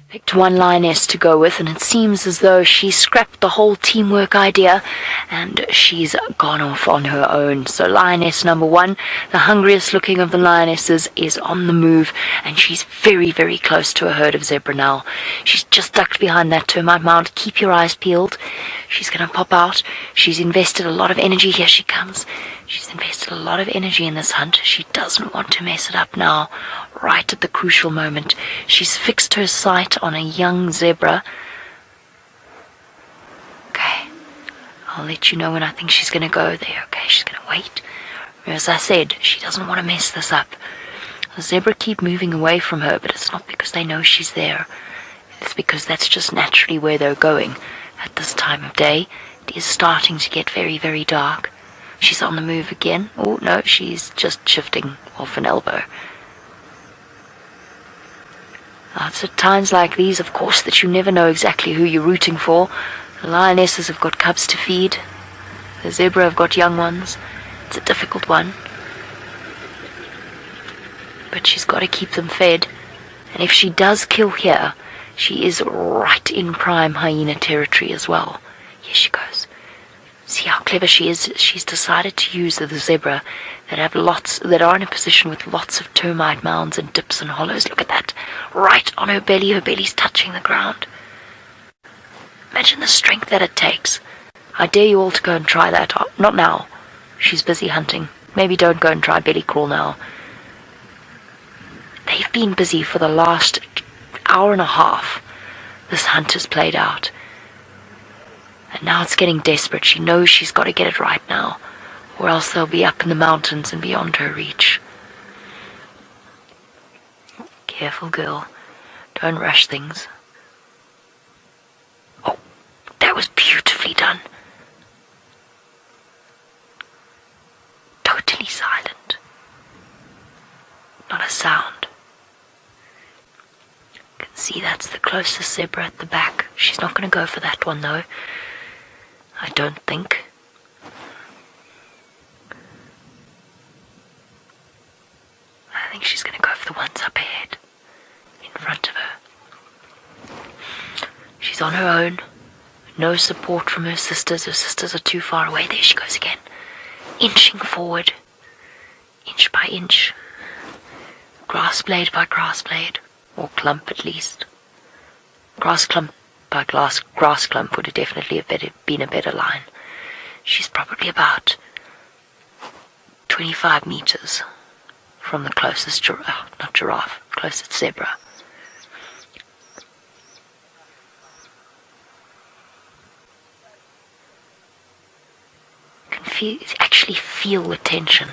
Picked one lioness to go with, and it seems as though she scrapped the whole teamwork idea and she's gone off on her own. So lioness number one, the hungriest looking of the lionesses, is on the move, and she's very, very close to a herd of zebra now. She's just ducked behind that termite mound. Keep your eyes peeled. She's going to pop out. She's invested a lot of energy. Here she comes. She's invested a lot of energy in this hunt. She doesn't want to mess it up now, right at the crucial moment. She's fixed her sight on a young zebra. Okay, I'll let you know when I think she's going to go there. Okay, she's going to wait. As I said, she doesn't want to mess this up. The zebra keep moving away from her, but it's not because they know she's there. It's because that's just naturally where they're going. At this time of day, it is starting to get very, very dark. She's on the move again. Oh, no, she's just shifting off an elbow. It's at times like these, of course, that you never know exactly who you're rooting for. The lionesses have got cubs to feed. The zebra have got young ones. It's a difficult one. But she's got to keep them fed. And if she does kill here, she is right in prime hyena territory as well. Here she goes. See how clever she is? She's decided to use the zebra that are in a position with lots of termite mounds and dips and hollows. Look at that. Right on her belly. Her belly's touching the ground. Imagine the strength that it takes. I dare you all to go and try that. Not now. She's busy hunting. Maybe don't go and try belly crawl now. They've been busy for the last hour and a half. This hunt has played out. And now it's getting desperate. She knows she's got to get it right now, or else they'll be up in the mountains and beyond her reach. Careful, girl. Don't rush things. Oh, that was beautifully done. Totally silent. Not a sound. You can see that's the closest zebra at the back. She's not going to go for that one, though. I don't think. I think she's going to go for the ones up ahead, in front of her. She's on her own. No support from her sisters. Her sisters are too far away. There she goes again. Inching forward. Inch by inch. Grass blade by grass blade. Or clump at least. Grass clump by grass clump would have definitely been a better line. She's probably about 25 meters from the closest closest zebra. You can actually feel the tension.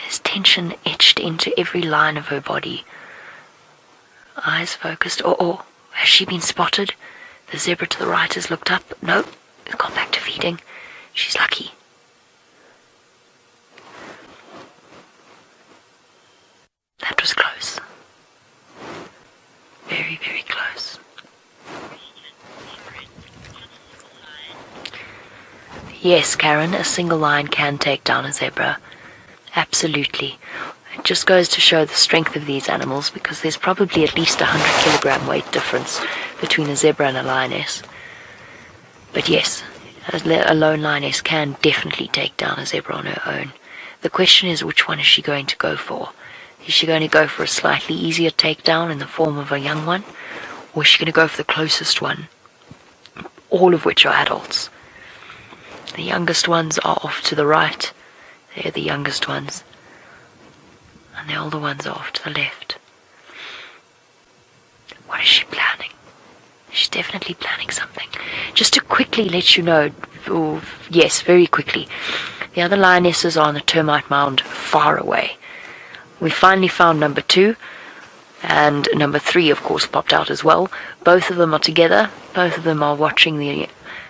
There's tension etched into every line of her body. Eyes focused. Oh, has she been spotted? The zebra to the right has looked up. No, it's gone back to feeding. She's lucky. That was close. Very, very close. Yes, Karen, a single lion can take down a zebra. Absolutely. It just goes to show the strength of these animals, because there's probably at least 100 kilogram weight difference between a zebra and a lioness. But yes, a lone lioness can definitely take down a zebra on her own. The question is, which one is she going to go for? Is she going to go for a slightly easier takedown in the form of a young one? Or is she going to go for the closest one? All of which are adults. The youngest ones are off to the right. They're the youngest ones. And the older ones are off to the left. What is she planning? She's definitely planning something. Just to quickly let you know, yes, very quickly, the other lionesses are on the termite mound far away. We finally found number 2, and number 3, of course, popped out as well. Both of them are together. Both of them are watching the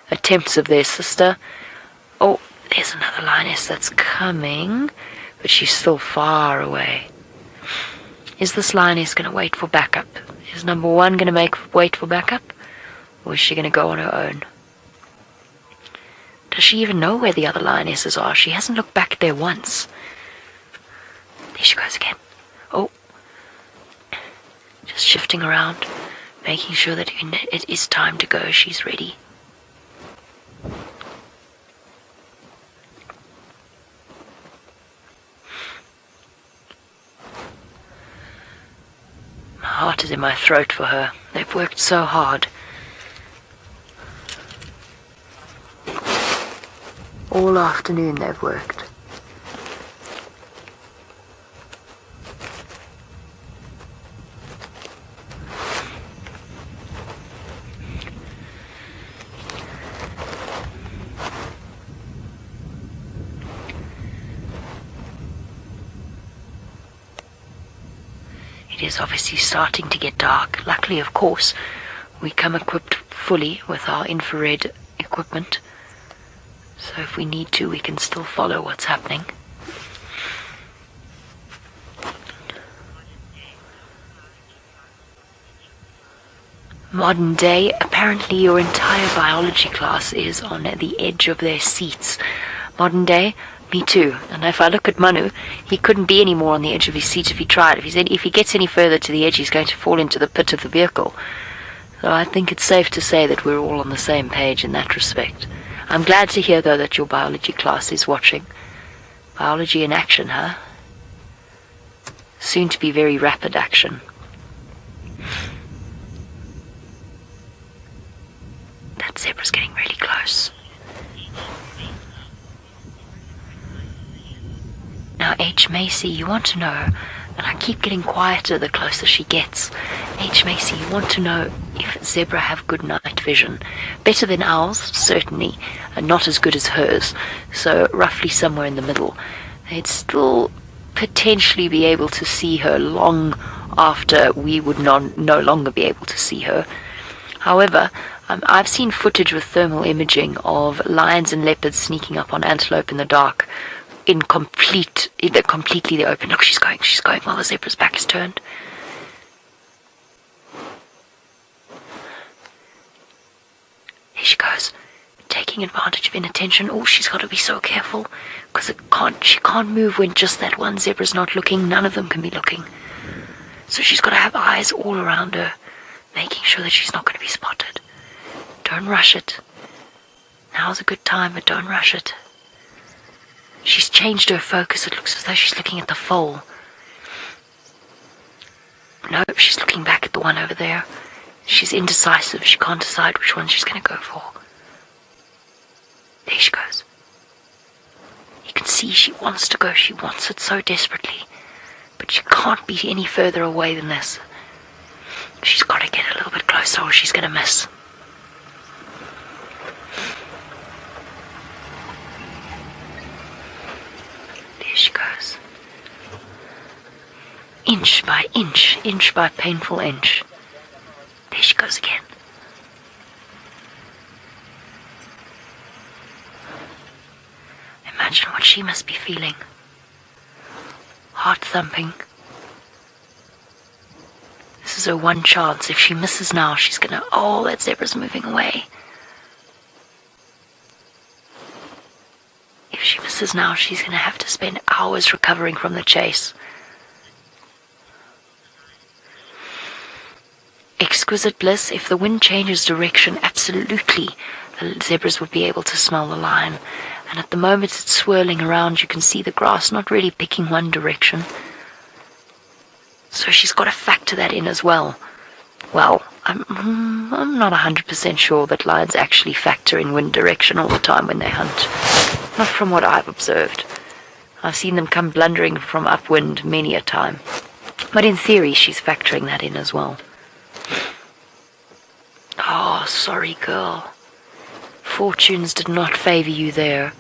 attempts of their sister. Oh, there's another lioness that's coming, but she's still far away. Is this lioness going to wait for backup? Is number 1 going to wait for backup? Or is she going to go on her own? Does she even know where the other lionesses are? She hasn't looked back there once. There she goes again. Oh. Just shifting around, making sure that it is time to go. She's ready. My heart is in my throat for her. They've worked so hard. All afternoon they've worked. It is obviously starting to get dark. Luckily, of course, we come equipped fully with our infrared equipment. So if we need to, we can still follow what's happening. Modern day, apparently your entire biology class is on the edge of their seats. Modern day, me too. And if I look at Manu, he couldn't be any more on the edge of his seat if he tried. If he gets any further to the edge, he's going to fall into the pit of the vehicle. So I think it's safe to say that we're all on the same page in that respect. I'm glad to hear, though, that your biology class is watching. Biology in action, huh? Soon to be very rapid action. That zebra's getting really close. Now, H. Macy, you want to know, and I keep getting quieter the closer she gets. H. Macy, you want to know if zebra have good night vision. Better than ours, certainly, and not as good as hers, so roughly somewhere in the middle. They'd still potentially be able to see her long after we would no longer be able to see her. However, I've seen footage with thermal imaging of lions and leopards sneaking up on antelope in the dark, completely the open. Look, she's going while the zebra's back is turned. Here she goes, taking advantage of inattention. Oh, she's got to be so careful, because she can't move when just that one zebra's not looking. None of them can be looking. So she's got to have eyes all around her, making sure that she's not going to be spotted. Don't rush it. Now's a good time, but don't rush it. She's changed her focus. It looks as though she's looking at the foal. Nope, she's looking back at the one over there. She's indecisive. She can't decide which one she's going to go for. There she goes. You can see she wants to go. She wants it so desperately. But she can't be any further away than this. She's got to get a little bit closer or she's going to miss. There she goes. Inch by inch, inch by painful inch. There she goes again. Imagine what she must be feeling. Heart thumping. This is her one chance. If she misses now, she's gonna... Oh, that zebra's moving away. If she misses now, she's gonna have to spend hours recovering from the chase. Exquisite bliss. If the wind changes direction, absolutely the zebras would be able to smell the lion. And at the moment it's swirling around, you can see the grass not really picking one direction. So she's got to factor that in as well. Well, I'm not 100% sure that lions actually factor in wind direction all the time when they hunt. Not from what I've observed. I've seen them come blundering from upwind many a time. But in theory, she's factoring that in as well. Oh, sorry, girl. Fortunes did not favor you there.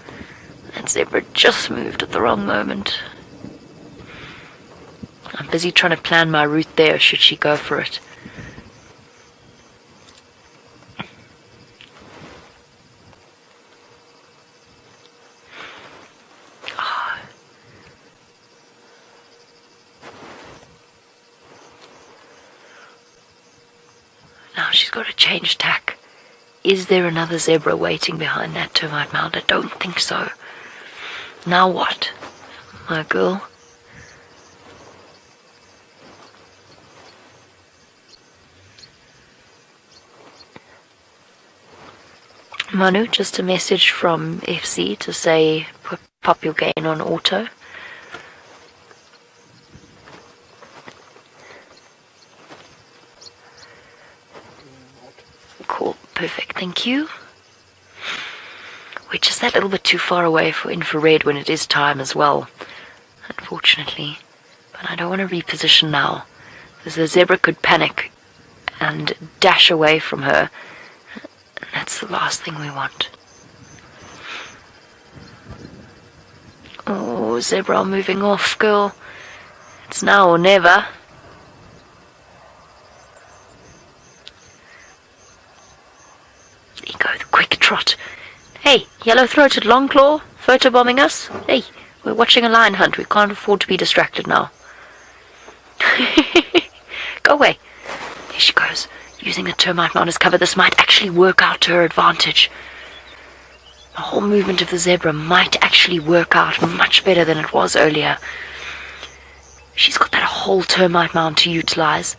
That zebra just moved at the wrong moment. I'm busy trying to plan my route there, should she go for it. Oh. Now she's got to change tack. Is there another zebra waiting behind that termite mound? I don't think so. Now what, my girl? Manu, just a message from FC to say pop your gain on auto. Cool, perfect, thank you. We're just that little bit too far away for infrared when it is time as well, unfortunately. But I don't want to reposition now, because the zebra could panic and dash away from her. And that's the last thing we want. Oh, zebra moving off, girl. It's now or never. There you go, the quick trot. Hey, Yellow-throated longclaw, photobombing us? Hey, we're watching a lion hunt. We can't afford to be distracted now. Go away. There she goes, using the termite mound as cover. This might actually work out to her advantage. The whole movement of the zebra might actually work out much better than it was earlier. She's got that whole termite mound to utilize.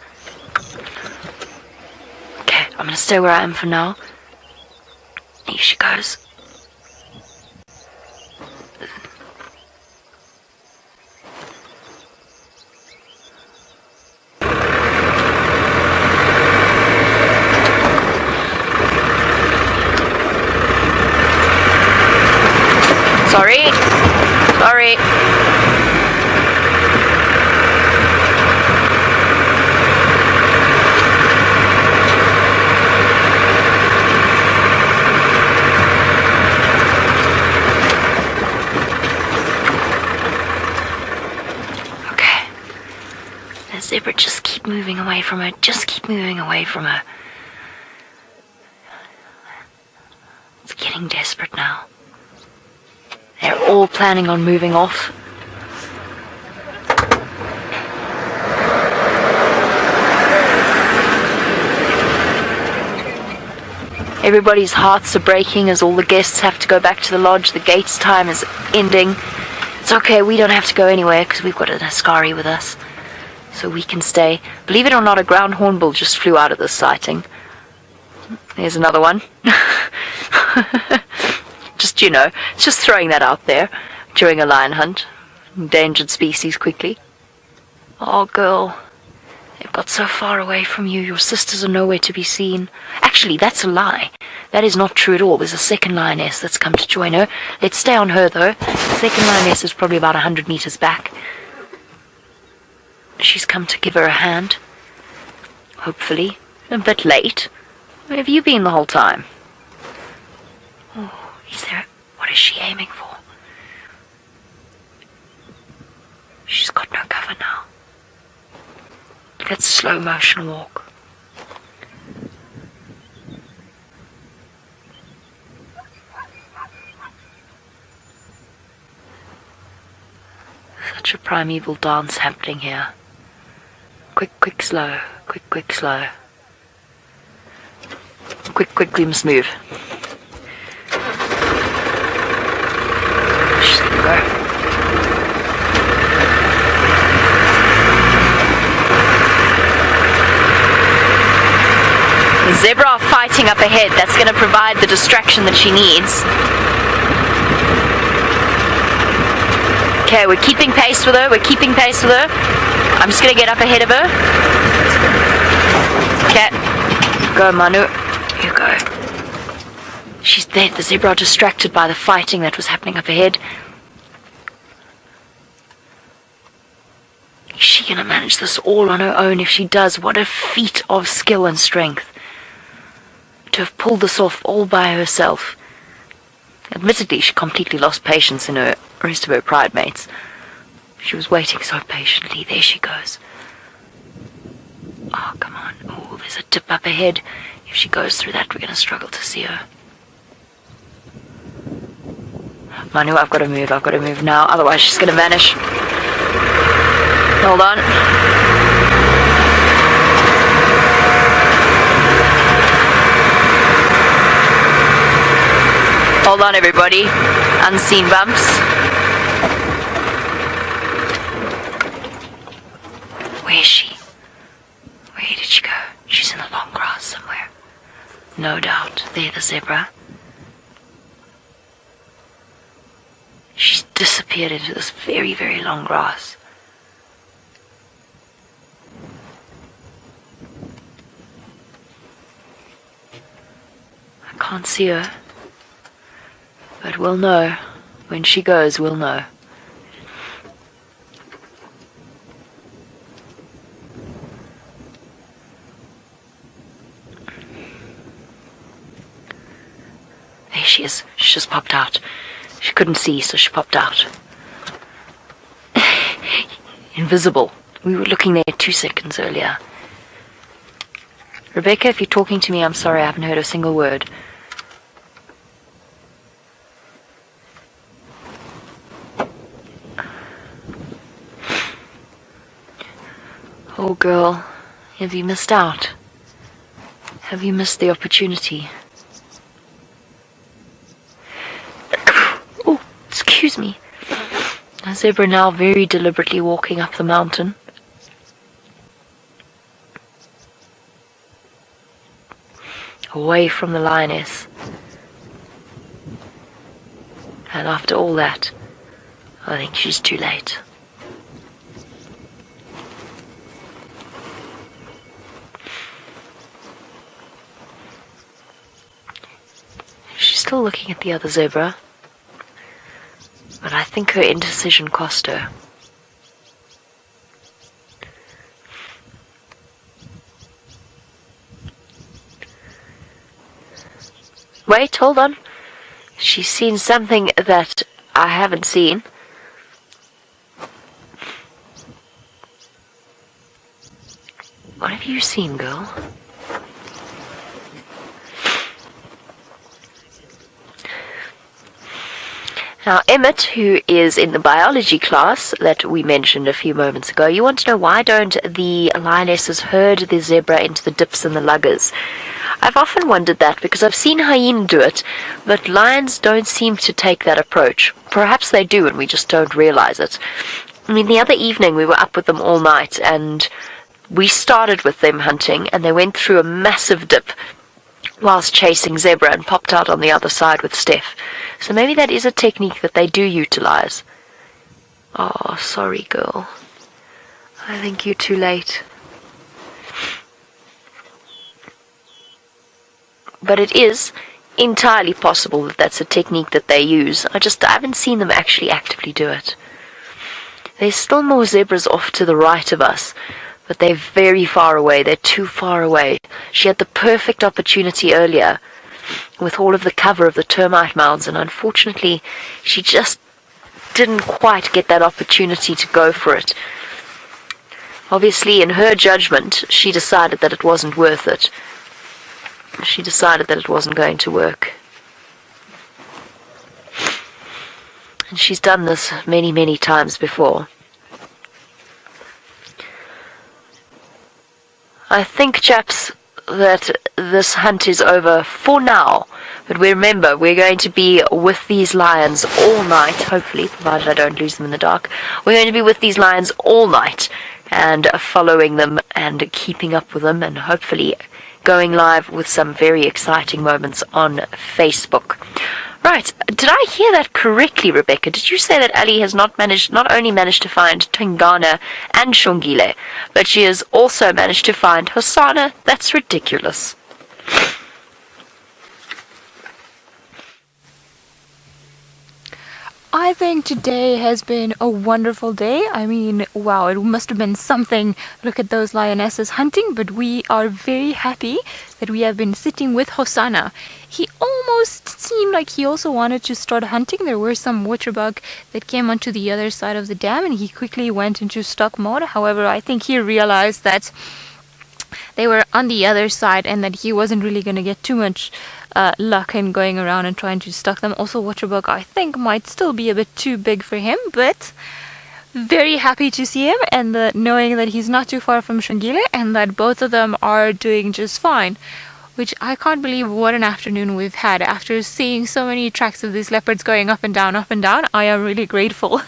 Okay, I'm going to stay where I am for now. Here she goes. Sorry. Okay. The zebra, just keep moving away from her. Just keep moving away from her. It's getting desperate now. They're all planning on moving off. Everybody's hearts are breaking as all the guests have to go back to the lodge. The gate's time is ending. It's okay, we don't have to go anywhere because we've got an Askari with us. So we can stay. Believe it or not, a ground hornbill just flew out of this sighting. There's another one. Just, just throwing that out there during a lion hunt. Endangered species quickly. Oh, girl. They've got so far away from you. Your sisters are nowhere to be seen. Actually, that's a lie. That is not true at all. There's a second lioness that's come to join her. Let's stay on her, though. The second lioness is probably about 100 meters back. She's come to give her a hand. Hopefully. A bit late. Where have you been the whole time? Oh. What is she aiming for? She's got no cover now. Let's slow motion walk. Such a primeval dance happening here. Quick, slow. Quick, slow. Quick, we must move. The zebra are fighting up ahead. That's going to provide the distraction that she needs. Okay, we're keeping pace with her. I'm just going to get up ahead of her. Okay. Go, Manu. You go. She's there. The zebra are distracted by the fighting that was happening up ahead. Is she going to manage this all on her own? If she does, what a feat of skill and strength. To have pulled this off all by herself. Admittedly, she completely lost patience in her rest of her pride mates. She was waiting so patiently. There she goes. Oh, come on. Oh, there's a dip up ahead. If she goes through that, we're going to struggle to see her. Manu, I've got to move now, otherwise she's going to vanish. Hold on. Hold on, everybody. Unseen bumps. Where is she? Where did she go? She's in the long grass somewhere. No doubt. There, the zebra. She's disappeared into this very, very long grass. I can't see her. But we'll know. When she goes, we'll know. There she is. She just popped out. She couldn't see, so she popped out. Invisible. We were looking there 2 seconds earlier. Rebecca, if you're talking to me, I'm sorry, I haven't heard a single word. Oh, girl, have you missed out? Have you missed the opportunity? Oh, excuse me. A zebra now very deliberately walking up the mountain. Away from the lioness. And after all that, I think she's too late. She's still looking at the other zebra, but I think her indecision cost her. Wait, hold on. She's seen something that I haven't seen. What have you seen, girl? Now, Emmett, who is in the biology class that we mentioned a few moments ago, you want to know why don't the lionesses herd the zebra into the dips and the luggers? I've often wondered that because I've seen hyena do it, but lions don't seem to take that approach. Perhaps they do and we just don't realize it. I mean, the other evening we were up with them all night and we started with them hunting and they went through a massive dip whilst chasing zebra and popped out on the other side with Steph. So maybe that is a technique that they do utilize. Oh, sorry, girl. I think you're too late. But it is entirely possible that that's a technique that they use. I haven't seen them actually actively do it. There's still more zebras off to the right of us, but they're very far away. They're too far away. She had the perfect opportunity earlier with all of the cover of the termite mounds, and unfortunately she just didn't quite get that opportunity to go for it. Obviously, in her judgment, she decided that it wasn't worth it. She decided that it wasn't going to work. And she's done this many, many times before. I think, chaps, that this hunt is over for now. But remember, we're going to be with these lions all night, hopefully, provided I don't lose them in the dark. We're going to be with these lions all night and following them and keeping up with them and hopefully going live with some very exciting moments on Facebook. Right, did I hear that correctly, Rebecca? Did you say that Ali has not only managed to find Tingana and Xongile, but she has also managed to find Hosana? That's ridiculous. I think today has been a wonderful day. I mean, wow, it must have been something. Look at those lionesses hunting, but we are very happy that we have been sitting with Hosana. He almost seemed like he also wanted to start hunting. There were some waterbuck that came onto the other side of the dam and he quickly went into stock mode. However, I think he realized that they were on the other side and that he wasn't really going to get too much luck in going around and trying to stalk them. Also, waterbuck I think might still be a bit too big for him, but very happy to see him and knowing that he's not too far from Xongile and that both of them are doing just fine. Which I can't believe what an afternoon we've had. After seeing so many tracks of these leopards going up and down, I am really grateful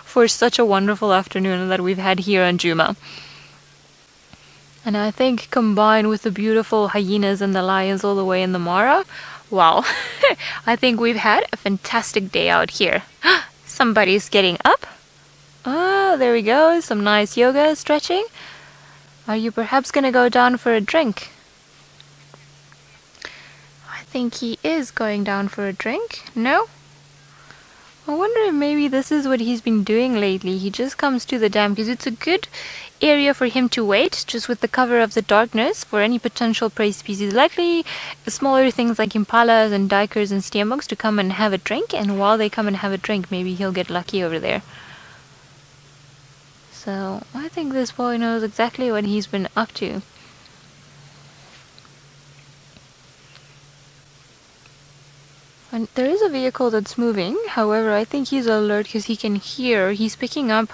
for such a wonderful afternoon that we've had here on Djuma. And I think combined with the beautiful hyenas and the lions all the way in the Mara, wow, I think we've had a fantastic day out here. Somebody's getting up. Oh, there we go, some nice yoga stretching. Are you perhaps going to go down for a drink? I think he is going down for a drink. No? I wonder if maybe this is what he's been doing lately. He just comes to the dam because it's a good area for him to wait, just with the cover of the darkness, for any potential prey species, likely smaller things like impalas and duikers and steenboks, to come and have a drink, and while they come and have a drink, maybe he'll get lucky over there. So I think this boy knows exactly what he's been up to. And there is a vehicle that's moving. However, I think he's alert because he can hear. He's picking up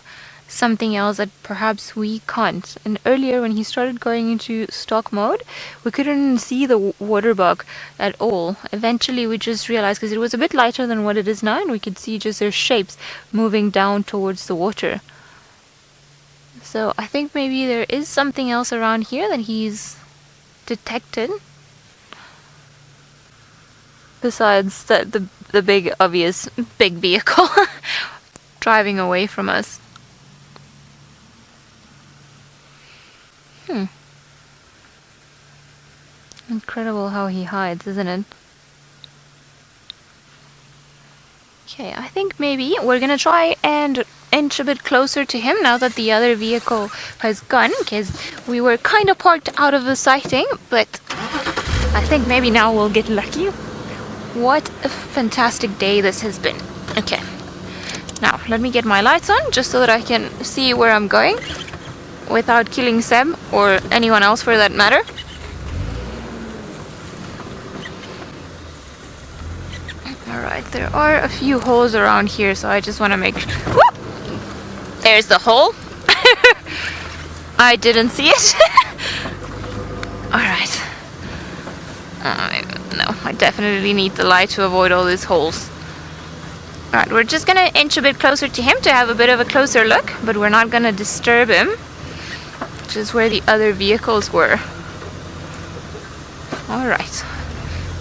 something else that perhaps we can't. And earlier when he started going into stock mode, we couldn't see the water bug at all. Eventually we just realized, because it was a bit lighter than what it is now, and we could see just their shapes moving down towards the water. So I think maybe there is something else around here that he's detected, besides the big obvious big vehicle driving away from us. Incredible how he hides, isn't it? Okay, I think maybe we're gonna try and inch a bit closer to him now that the other vehicle has gone, because we were kind of parked out of the sighting, but I think maybe now we'll get lucky. What a fantastic day this has been. Okay, now let me get my lights on just so that I can see where I'm going without killing Seb or anyone else for that matter. Alright, there are a few holes around here, so I just want to make sure. Whoop! There's the hole. I didn't see it. Alright. No, I definitely need the light to avoid all these holes. Alright, we're just gonna inch a bit closer to him to have a bit of a closer look, but we're not gonna disturb him, which is where the other vehicles were. Alright,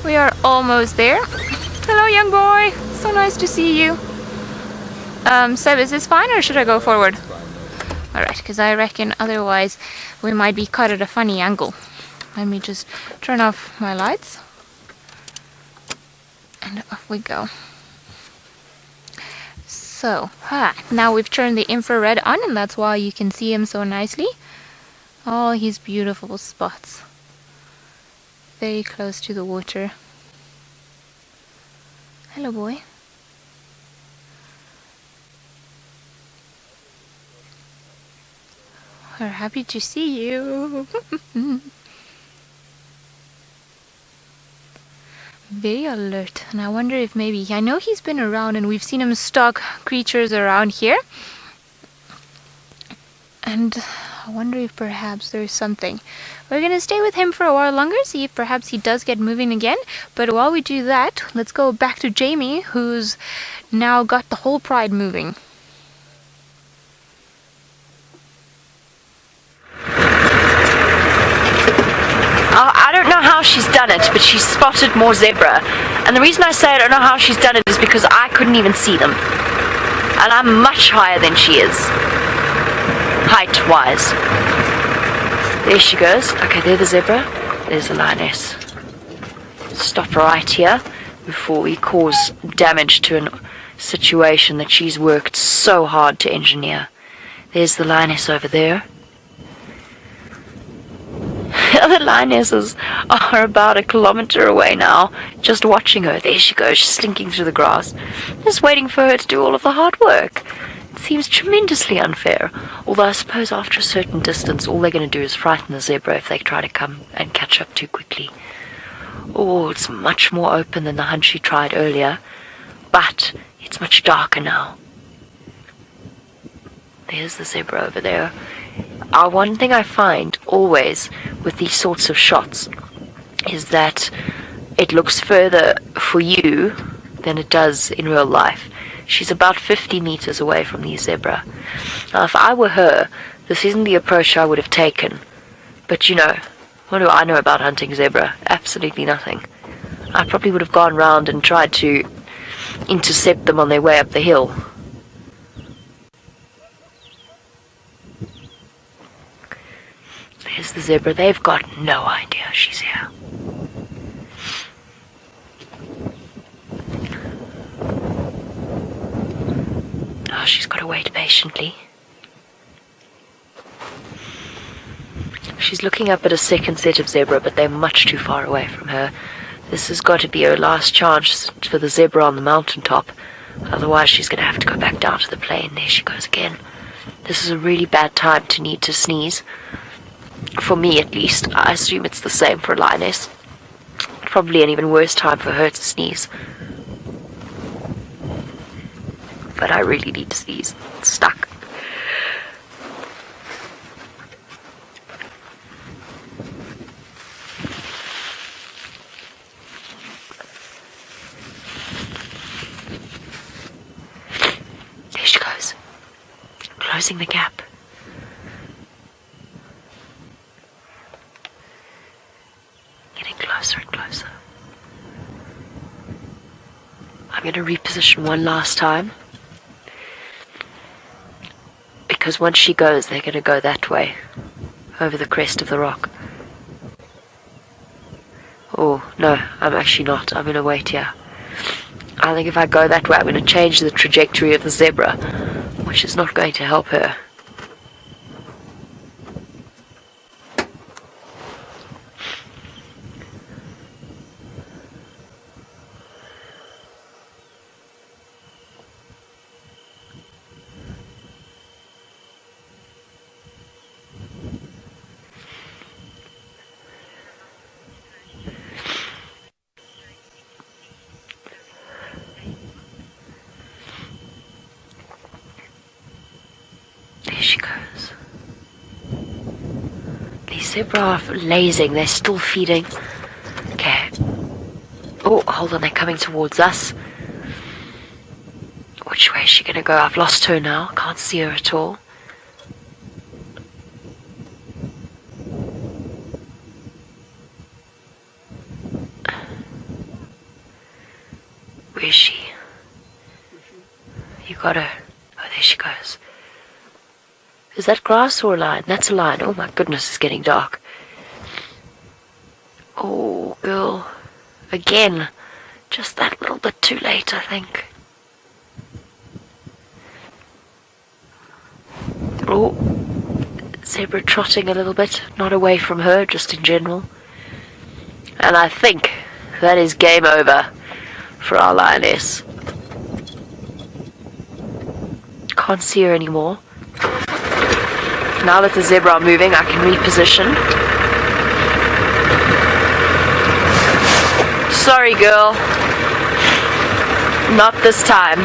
we are almost there. Hello, young boy. So nice to see you. Seb, is this fine or should I go forward? Alright, because I reckon otherwise we might be caught at a funny angle. Let me just turn off my lights. And off we go. So, now we've turned the infrared on, and that's why you can see him so nicely. All his beautiful spots. Very close to the water. Hello, boy. We're happy to see you. Very alert, and I wonder if maybe, I know he's been around and we've seen him stalk creatures around here, and I wonder if perhaps there's something. We're gonna stay with him for a while longer, see if perhaps he does get moving again, but while we do that, let's go back to Jamie, who's now got the whole pride moving. I don't know how she's done it, but she's spotted more zebra. And the reason I say I don't know how she's done it is because I couldn't even see them. And I'm much higher than she is, height-wise. There she goes. Okay, there's the zebra. There's the lioness. Stop right here before we cause damage to a situation that she's worked so hard to engineer. There's the lioness over there. The other lionesses are about 1 kilometer away now, just watching her. There she goes, she's slinking through the grass, just waiting for her to do all of the hard work. It seems tremendously unfair, although I suppose after a certain distance all they're going to do is frighten the zebra if they try to come and catch up too quickly. Oh, it's much more open than the hunt she tried earlier, but it's much darker now. There's the zebra over there. One thing I find always with these sorts of shots is that it looks further for you than it does in real life. She's about 50 meters away from the zebra. Now, if I were her, this isn't the approach I would have taken. But you know, what do I know about hunting zebra? Absolutely nothing. I probably would have gone round and tried to intercept them on their way up the hill. There's the zebra. They've got no idea she's here. Oh, she's got to wait patiently. She's looking up at a second set of zebra, but they're much too far away from her. This has got to be her last chance for the zebra on the mountaintop. Otherwise, she's going to have to go back down to the plain. There she goes again. This is a really bad time to need to sneeze. For me, at least. I assume it's the same for a lioness. Probably an even worse time for her to sneeze. But I really need to sneeze. It's stuck. closing the gap. Getting closer and closer. I'm going to reposition one last time. Because once she goes, they're going to go that way. Over the crest of the rock. Oh, no, I'm actually not. I'm going to wait here. I think if I go that way, I'm going to change the trajectory of the zebra, which is not going to help her. There she goes. These zebra are lazing, they're still feeding. Okay. Oh, hold on, they're coming towards us. Which way is she gonna go? I've lost her now, can't see her at all. Where is she? You got her. Oh, there she goes. Is that grass or a lion? That's a lion. Oh my goodness, it's getting dark. Oh, girl. Again. Just that little bit too late, I think. Oh. Zebra trotting a little bit. Not away from her, just in general. And I think that is game over for our lioness. Can't see her anymore. Now that the zebra are moving, I can reposition. Sorry, girl. Not this time.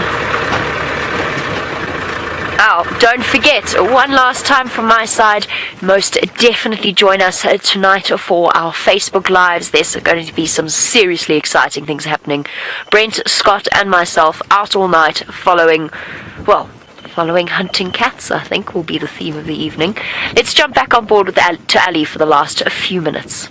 Oh, don't forget, one last time from my side, most definitely join us tonight for our Facebook Lives. There's going to be some seriously exciting things happening. Brent, Scott, and myself out all night following hunting cats, I think, will be the theme of the evening. Let's jump back on board with to Ali for the last few minutes.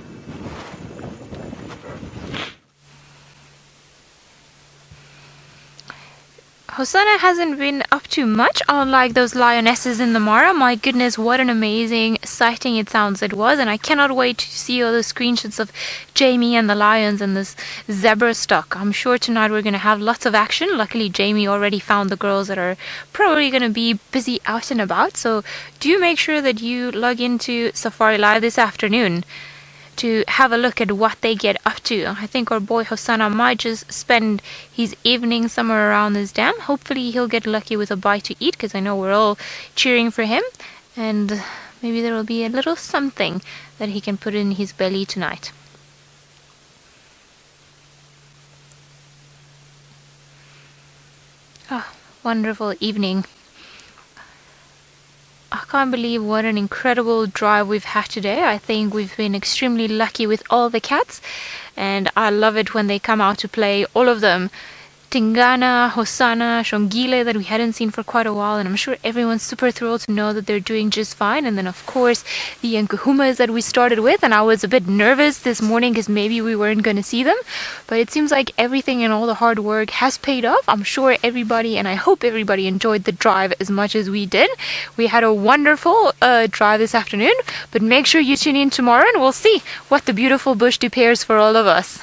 Hosana hasn't been up to much, unlike those lionesses in the Mara. My goodness, what an amazing sighting it sounds it was, and I cannot wait to see all the screenshots of Jamie and the lions and this zebra stock. I'm sure tonight we're going to have lots of action. Luckily, Jamie already found the girls that are probably going to be busy out and about, so do make sure that you log into Safari Live this afternoon to have a look at what they get up to. I think our boy Hosana might just spend his evening somewhere around this dam. Hopefully he'll get lucky with a bite to eat, because I know we're all cheering for him, and maybe there will be a little something that he can put in his belly tonight. Oh, wonderful evening. I can't believe what an incredible drive we've had today. I think we've been extremely lucky with all the cats, and I love it when they come out to play, all of them. Tingana, Hosana, Xongile that we hadn't seen for quite a while, and I'm sure everyone's super thrilled to know that they're doing just fine. And then of course the Nkuhumas that we started with, and I was a bit nervous this morning because maybe we weren't going to see them, but it seems like everything and all the hard work has paid off. I'm sure everybody, and I hope everybody, enjoyed the drive as much as we did. We had a wonderful drive this afternoon, but make sure you tune in tomorrow and we'll see what the beautiful bush prepares for all of us.